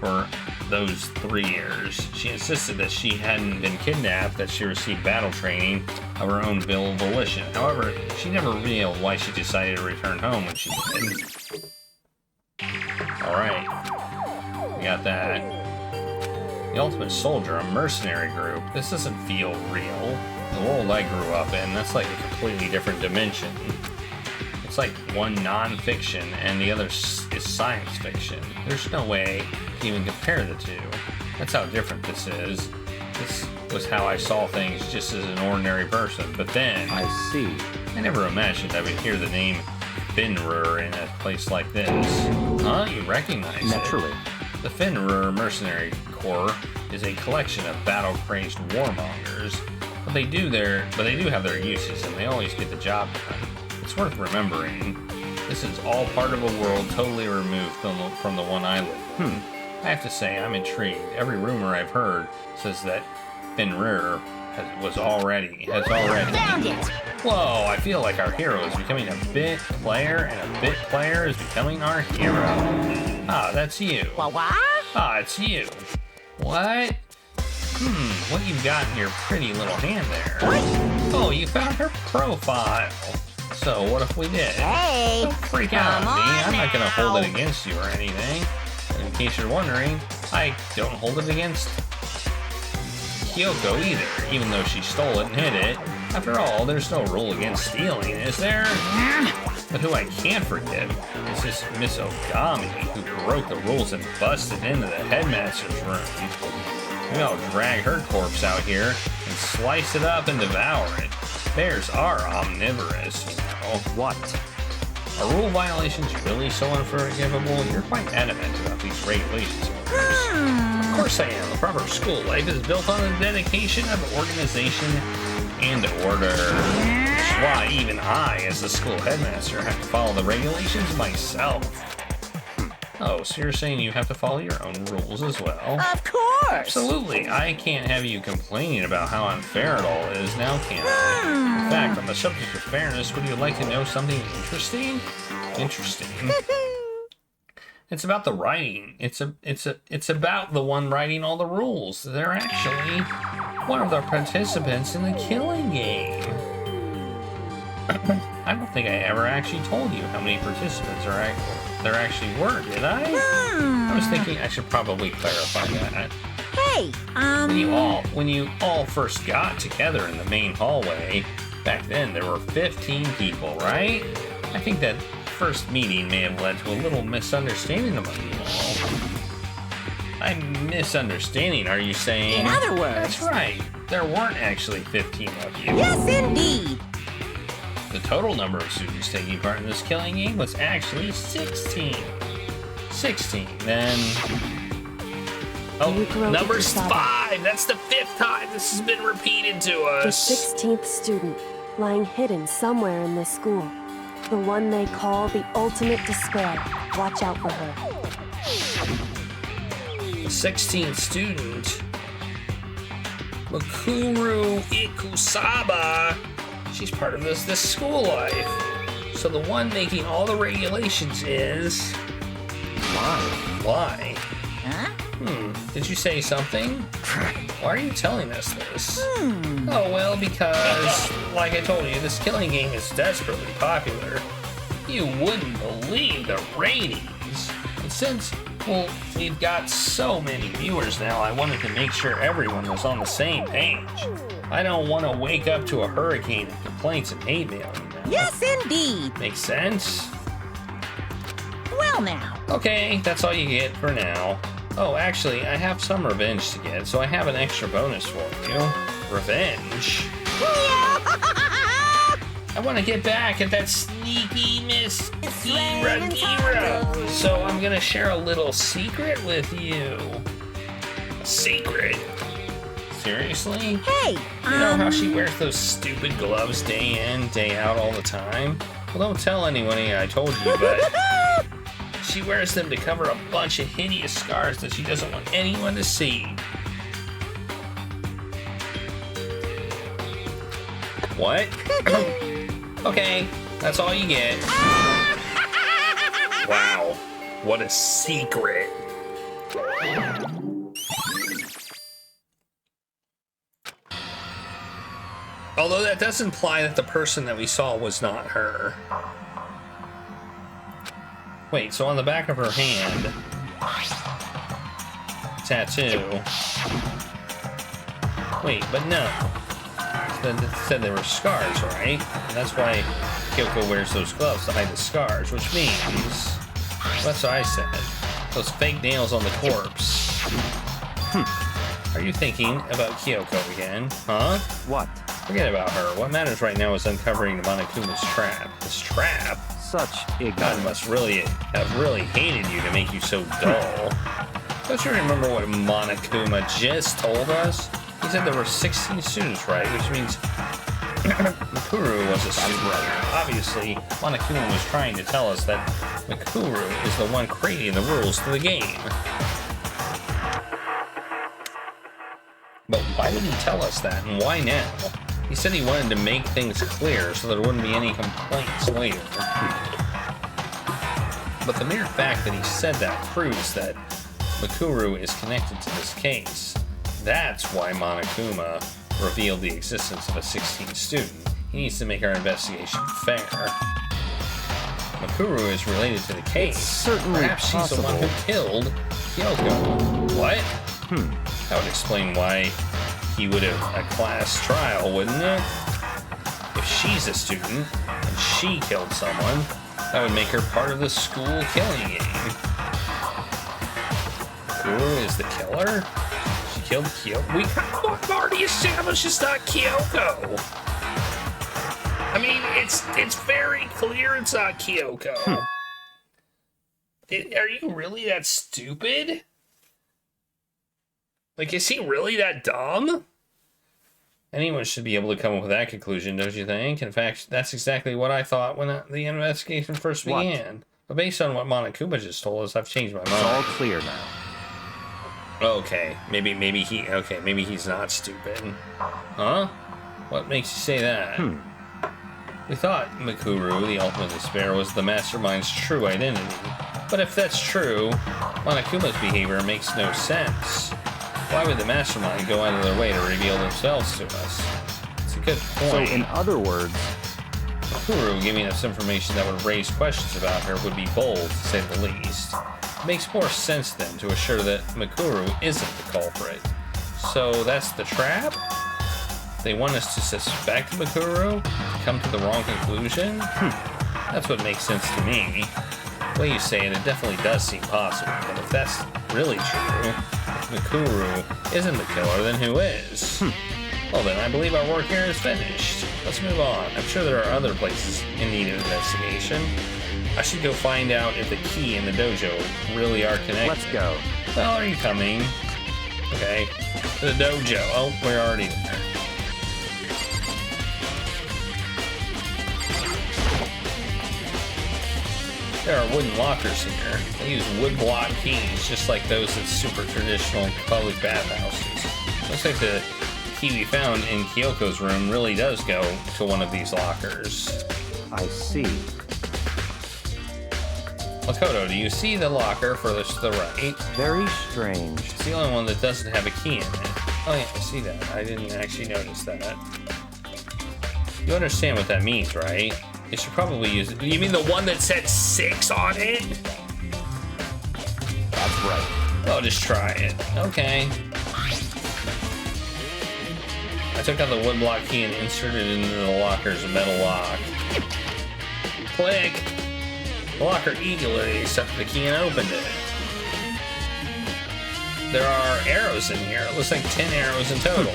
for those 3 years. She insisted that she hadn't been kidnapped, that she received battle training of her own volition. However, she never revealed why she decided to return home when she did. Alright, we got that. The Ultimate Soldier, a mercenary group. This doesn't feel real. The world I grew up in, that's like a completely different dimension. It's like one non-fiction and the other is science fiction. There's no way to even compare the two. That's how different this is. This was how I saw things just as an ordinary person. But then, I see. I never imagined I would hear the name Fenrir in a place like this. Huh? You recognize Naturally. it? The Fenrir Mercenary Corps is a collection of battle-crazed warmongers. But they do have their uses, and they always get the job done. It's worth remembering. This is all part of a world totally removed from the one I live in. I have to say, I'm intrigued. Every rumor I've heard says that Fenrir has already. Found it! Whoa, I feel like our hero is becoming a bit player, and a bit player is becoming our hero. Ah, that's you. What? Ah, it's you. What? What you got in your pretty little hand there? Oh, you found her profile. So what if we did? Hey! Don't freak out come on me. on I'm not gonna now. hold it against you or anything. And in case you're wondering, I don't hold it against Kyoko either, even though she stole it and hid it. After all, there's no rule against stealing, is there? But who I can't forgive is this Miss Ogami, who broke the rules and busted into the headmaster's room. Maybe I'll drag her corpse out here and slice it up and devour it. affairs are omnivorous, you know. What? Are rule violations really so unforgivable? You're quite adamant about these regulations. Of course I am. A proper school life is built on the dedication of organization and order. Which is why even I, as the school headmaster, have to follow the regulations myself. Oh, so you're saying you have to follow your own rules as well? Of course! Absolutely. I can't have you complaining about how unfair it all is now, can I? In fact, on the subject of fairness, would you like to know something interesting? Interesting. It's about the writing. It's about the one writing all the rules. They're actually one of the participants in the killing game. I don't think I ever actually told you how many participants there actually were, did I? I was thinking I should probably clarify that. Hey, When you all first got together in the main hallway, back then there were 15 people, right? I think that first meeting may have led to a little misunderstanding among you all. I'm misunderstanding, are you saying? In other words... That's right. There weren't actually 15 of you. Yes, indeed. The total number of students taking part in this killing game was actually 16. 16, then... Oh, number's 5! That's the 5th time this has been repeated to us! The 16th student, lying hidden somewhere in this school. The one they call the ultimate despair. Watch out for her. The 16th student... Makuru Ikusaba... She's part of this school life. So the one making all the regulations is... Why? Huh? Did you say something? Why are you telling us this? Oh, well, because, like I told you, this killing game is desperately popular. You wouldn't believe the ratings. And since, well, we've got so many viewers now, I wanted to make sure everyone was on the same page. I don't want to wake up to a hurricane of complaints and hate mail, you know? Yes, indeed. Makes sense? Well, now. Okay, that's all you get for now. Oh, actually, I have some revenge to get, so I have an extra bonus for you. Revenge? I want to get back at that sneaky Miss Gira. So I'm going to share a little secret with you. A secret? Seriously? Hey, You know how she wears those stupid gloves day in, day out all the time? Well, don't tell anyone I told you, but she wears them to cover a bunch of hideous scars that she doesn't want anyone to see. What? Okay, that's all you get. Wow, what a secret. Although that does imply that the person that we saw was not her. Wait, so on the back of her hand, tattoo. Wait, but no. It said there were scars, right? And that's why Kyoko wears those gloves to hide the scars, which means... That's what I said. Those fake nails on the corpse. Are you thinking about Kyoko again? Huh? What? Forget about her. What matters right now is uncovering Monokuma's trap. This trap? Such ignorance. God must really have really hated you to make you so dull. Don't you remember what Monokuma just told us? He said there were 16 students, right? Which means Mikuru was a student. Obviously, Monokuma was trying to tell us that Mikuru is the one creating the rules to the game. But why did he tell us that, and why now? He said he wanted to make things clear so there wouldn't be any complaints later. But the mere fact that he said that proves that Mikuru is connected to this case. That's why Monokuma revealed the existence of a 16th student. He needs to make our investigation fair. Mikuru is related to the case. It's certainly Perhaps she's the one who killed Kyoko. What? That would explain why he would have a class trial, wouldn't it? If she's a student and she killed someone, that would make her part of the school killing game. Mikuru is the killer? She killed Kyoko? We've already established it's not Kyoko! I mean, it's very clear it's not Kyoko. Are you really that stupid? Like, is he really that dumb? Anyone should be able to come up with that conclusion, don't you think? In fact, that's exactly what I thought when the investigation first began. But based on what Monokuma just told us, I've changed my mind. It's all clear now. Okay, maybe he's not stupid. Huh? What makes you say that? We thought Mikuru, the ultimate despair, was the mastermind's true identity. But if that's true, Monokuma's behavior makes no sense. Why would the mastermind go out of their way to reveal themselves to us? It's a good point. So, in other words, Mikuru giving us information that would raise questions about her would be bold, to say the least. It makes more sense then to assure that Mikuru isn't the culprit. So that's the trap? They want us to suspect Mikuru? To come to the wrong conclusion? That's what makes sense to me. The way you say it, it definitely does seem possible. But if that's really true, if Mikuru isn't the killer, then who is? Well then, I believe our work here is finished. Let's move on. I'm sure there are other places in need of investigation. I should go find out if the key and the dojo really are connected. Let's go. Well, are you coming? Okay. The dojo. Oh, we're already there. There are wooden lockers here. They use wood block keys, just like those at super traditional public bathhouses. Looks like the key we found in Kyoko's room really does go to one of these lockers. I see. Makoto, do you see the locker furthest to the right? Very strange. It's the only one that doesn't have a key in it. Oh yeah, I see that. I didn't actually notice that. You understand what that means, right? They should probably use it. You mean the one that said 6 on it? That's right. Well, just try it. Okay. I took out the wood block key and inserted it into the locker's metal lock. Click! The locker eagerly accepted the key and opened it. There are arrows in here. It looks like 10 arrows in total.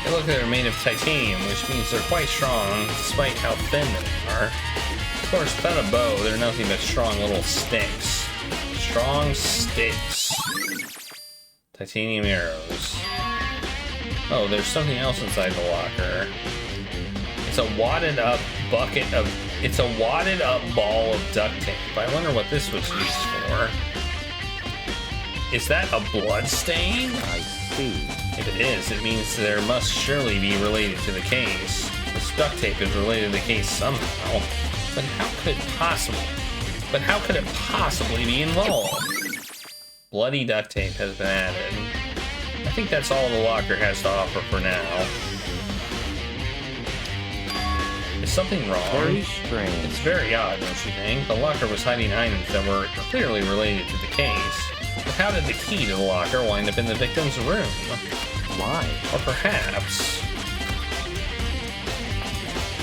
They look like they're made of titanium, which means they're quite strong, despite how thin they are. Of course, without a bow, they're nothing but strong little sticks. Strong sticks. Titanium arrows. Oh, there's something else inside the locker. It's a wadded up ball of duct tape. I wonder what this was used for. Is that a blood stain? I see. If it is, it means there must surely be related to the case. This duct tape is related to the case somehow. But how could it possibly be involved? Bloody duct tape has been added. I think that's all the locker has to offer for now. Is something wrong? Very strange. It's very odd, don't you think? The locker was hiding items that were clearly related to the case. But how did the key to the locker wind up in the victim's room? Why? Or perhaps...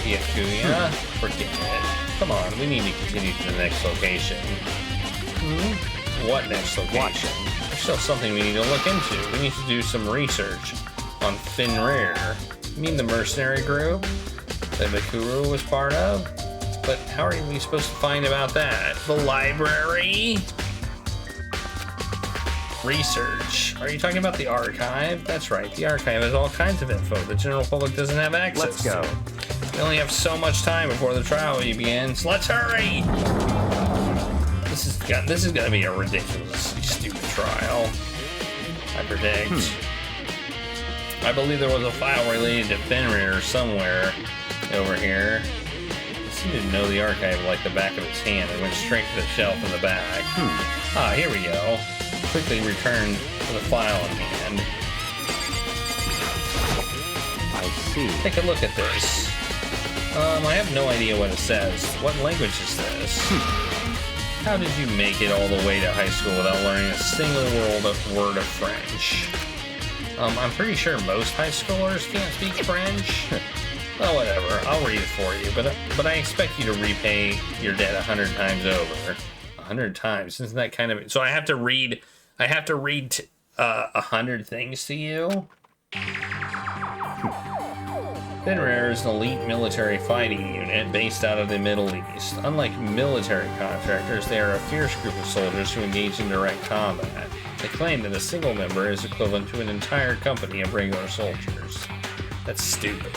Yakuya? Forget it. Come on, we need to continue to the next location. What next location? There's still something we need to look into. We need to do some research on Fenrir. You mean the mercenary group that Mikuru was part of? But how are we supposed to find about that? The library? Research. Are you talking about the archive? That's right, the archive has all kinds of info the general public doesn't have access to. Let's go. We only have so much time before the trial begins. Let's hurry! This is gonna be a ridiculously stupid trial. I predict. I believe there was a file related to Fenrir somewhere over here. He seemed to know the archive like the back of his hand and went straight to the shelf in the back. Ah, here we go. Quickly return to the file in hand. I see. Take a look at this. I have no idea what it says. What language is this? How did you make it all the way to high school without learning a single word of French? I'm pretty sure most high schoolers can't speak French. Well, whatever. I'll read it for you, but I expect you to repay your debt 100 times over. 100 times? Isn't that kind of... So I have to read 100 things to you? Finrear is an elite military fighting unit based out of the Middle East. Unlike military contractors, they are a fierce group of soldiers who engage in direct combat. They claim that a single member is equivalent to an entire company of regular soldiers. That's stupid.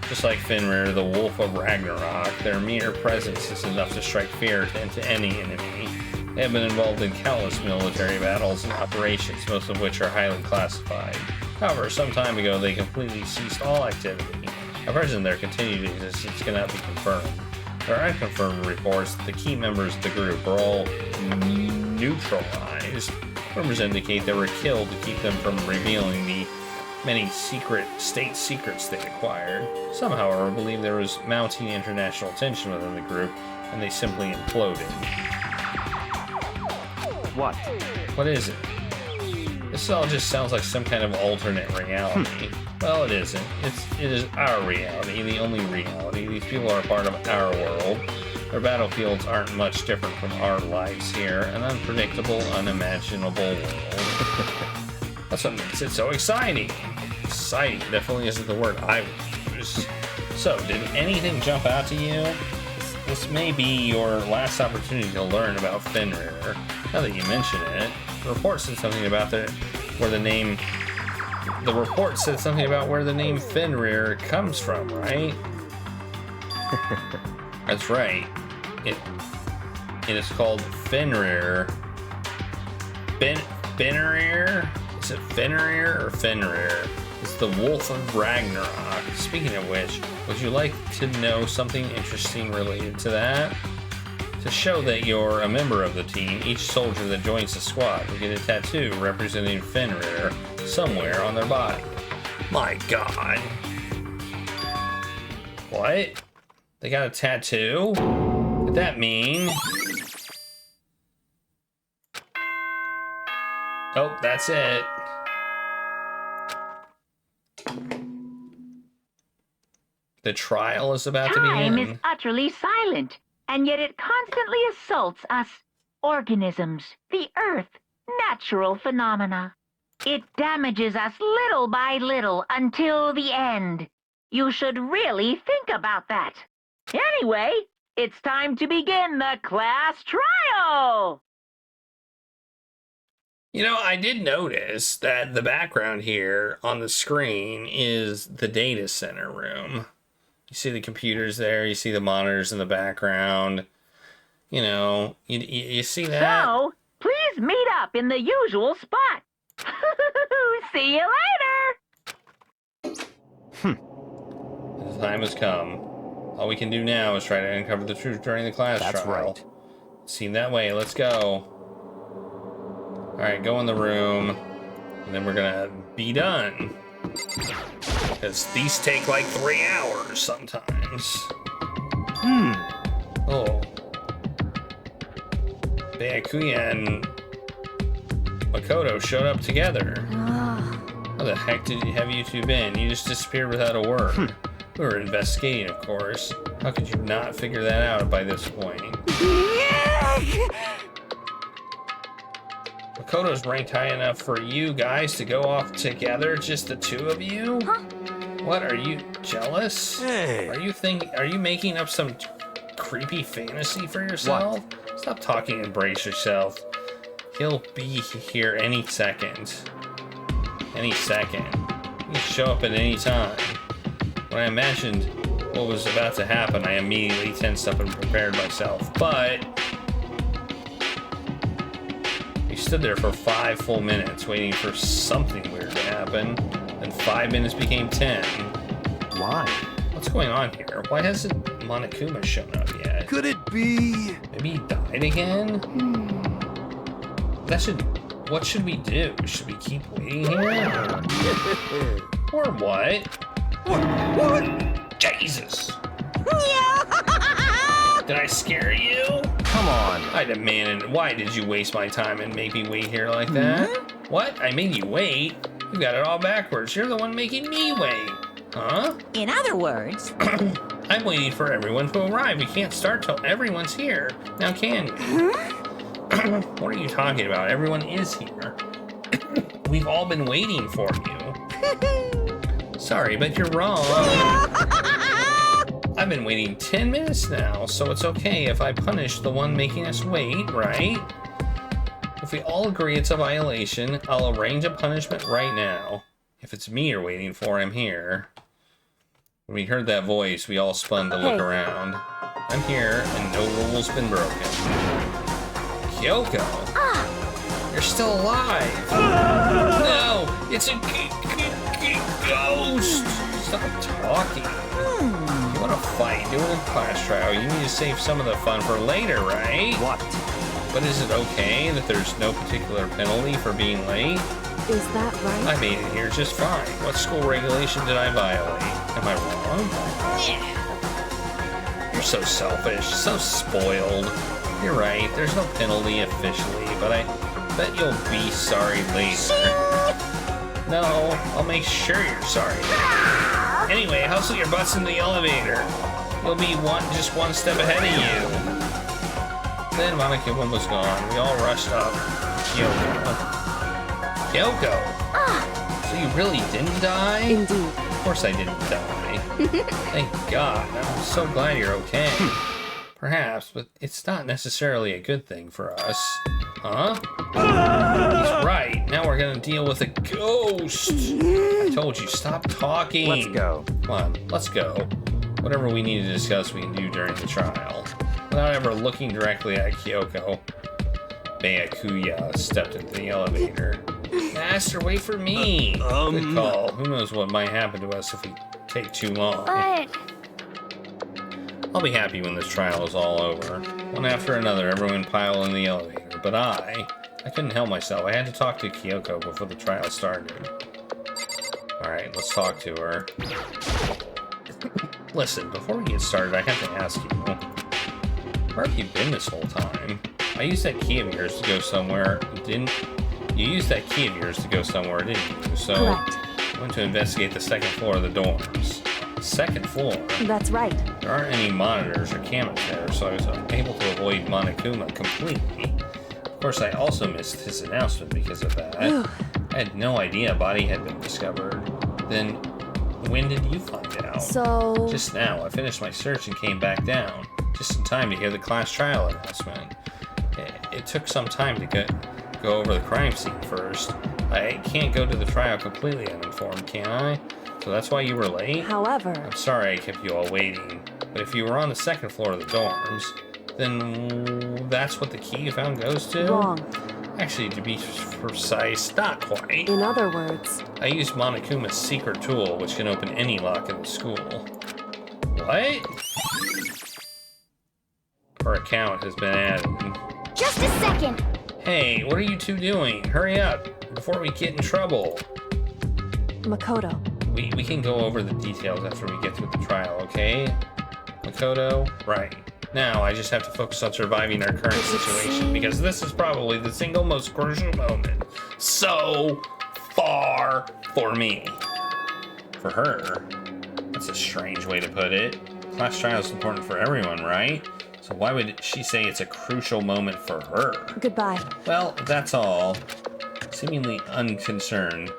Just like Finrear, the Wolf of Ragnarok, their mere presence is enough to strike fear into any enemy. They have been involved in countless military battles and operations, most of which are highly classified. However, some time ago they completely ceased all activity. At present, their continued existence cannot be confirmed. There are unconfirmed reports that the key members of the group are all neutralized. Rumors indicate they were killed to keep them from revealing the many state secrets they acquired. Some, however, believe there was mounting international tension within the group, and they simply imploded. What? What is it? This all just sounds like some kind of alternate reality. Well, it isn't. It is our reality, the only reality. These people are a part of our world. Their battlefields aren't much different from our lives here. An unpredictable, unimaginable world. That's what makes it so exciting. Exciting definitely isn't the word I would use. So, did anything jump out to you? This may be your last opportunity to learn about Finrear. Now that you mention it, the report said something about where the name Finrear comes from, right? That's right. It is called Finrear. Finrear? Is it Finrear or Finrear? It's the Wolf of Ragnarok. Speaking of which, would you like to know something interesting related to that? To show that you're a member of the team, each soldier that joins the squad will get a tattoo representing Finrear somewhere on their body. My God. What? They got a tattoo? What'd that mean? Oh, that's it. The trial is about to begin. Time is utterly silent, and yet it constantly assaults us, organisms, the earth, natural phenomena. It damages us little by little until the end. You should really think about that. Anyway, it's time to begin the class trial! You know, I did notice that the background here on the screen is the data center room. You see the computers there, you see the monitors in the background. You know, you see that? So, please meet up in the usual spot. See you later! The time has come. All we can do now is try to uncover the truth during the class trial. That's right. Seem that way, let's go. Alright, go in the room, and then we're gonna be done. Because these take like 3 hours sometimes. Oh. Byakuya and Makoto showed up together. How the heck have you two been? You just disappeared without a word. We were investigating, of course. How could you not figure that out by this point? Makoto's ranked high enough for you guys to go off together, just the two of you? Huh? What, are you jealous? Hey. Are you making up some creepy fantasy for yourself? What? Stop talking and brace yourself. He'll be here any second. Any second. He can show up at any time. When I imagined what was about to happen, I immediately tensed up and prepared myself. But we stood there for 5 full minutes waiting for something weird to happen. Then 5 minutes became 10. Why? What's going on here? Why hasn't Monokuma shown up yet? Could it be? Maybe he died again? What should we do? Should we keep waiting here? Or what? What? Jesus! Did I scare you? Come on. I demanded. Why did you waste my time and make me wait here like that? What? I made you wait? You got it all backwards. You're the one making me wait. Huh? In other words, I'm waiting for everyone to arrive. We can't start till everyone's here. Now can you? What are you talking about? Everyone is here. We've all been waiting for you. Sorry, but you're wrong. I've been waiting 10 minutes now, so it's okay if I punish the one making us wait, right? If we all agree it's a violation, I'll arrange a punishment right now. If it's me you're waiting for, I'm here. When we heard that voice, we all spun to look around. I'm here, and no rule's been broken. Kyoko! You're still alive! No! It's a ghost! Stop talking. You want to fight, do it in class trial. You need to save some of the fun for later, right? What? But is it okay that there's no particular penalty for being late? Is that right? I made it here just fine. What school regulation did I violate? Am I wrong? You're so selfish, so spoiled. You're right, there's no penalty officially, but I bet you'll be sorry later. No, I'll make sure you're sorry. Anyway, hustle your butts in the elevator. You'll be just one step ahead of you. Then Monokuma was gone. We all rushed up. Kyoko! So you really didn't die? Indeed. Of course I didn't die. Thank God. I'm so glad you're okay. Perhaps, but it's not necessarily a good thing for us. Huh? He's right. Now we're gonna deal with a ghost. I told you, stop talking. Let's go. Come on, let's go. Whatever we need to discuss, we can do during the trial. Without ever looking directly at Kyoko, Byakuya stepped into the elevator. Master, wait for me. Good call. Who knows what might happen to us if we take too long. But... I'll be happy when this trial is all over. One after another, everyone piled in the elevator. But I couldn't help myself. I had to talk to Kyoko before the trial started. Alright, let's talk to her. Listen, before we get started, I have to ask you, where have you been this whole time? I used that key of yours to go somewhere, didn't you? Used that key of yours to go somewhere, didn't you? So, Correct. I went to investigate the second floor of the dorms. Second floor? That's right. There aren't any monitors or cameras there, so I was able to avoid Monokuma completely. Of course, I also missed his announcement because of that. I had no idea a body had been discovered. Then, when did you find out? So... Just now. I finished my search and came back down. Just in time to hear the class trial announcement. It took some time to go over the crime scene first. I can't go to the trial completely uninformed, can I? So that's why you were late? However... I'm sorry I kept you all waiting. But if you were on the second floor of the dorms, then that's what the key you found goes to? Wrong. Actually, to be precise, not quite. In other words... I used Monokuma's secret tool, which can open any lock in the school. What? Her account has been added. Just a second. Hey, what are you two doing? Hurry up, before we get in trouble. Makoto. We can go over the details after we get through the trial, okay? Makoto? Right. Now, I just have to focus on surviving our current situation, because this is probably the single most crucial moment so far for me. For her? That's a strange way to put it. Class trial is important for everyone, right? So why would she say it's a crucial moment for her? Goodbye. Well, that's all. Seemingly unconcerned,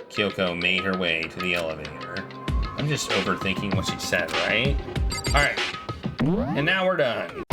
Kyoko made her way to the elevator. I'm just overthinking what she said, right? Alright. And now we're done.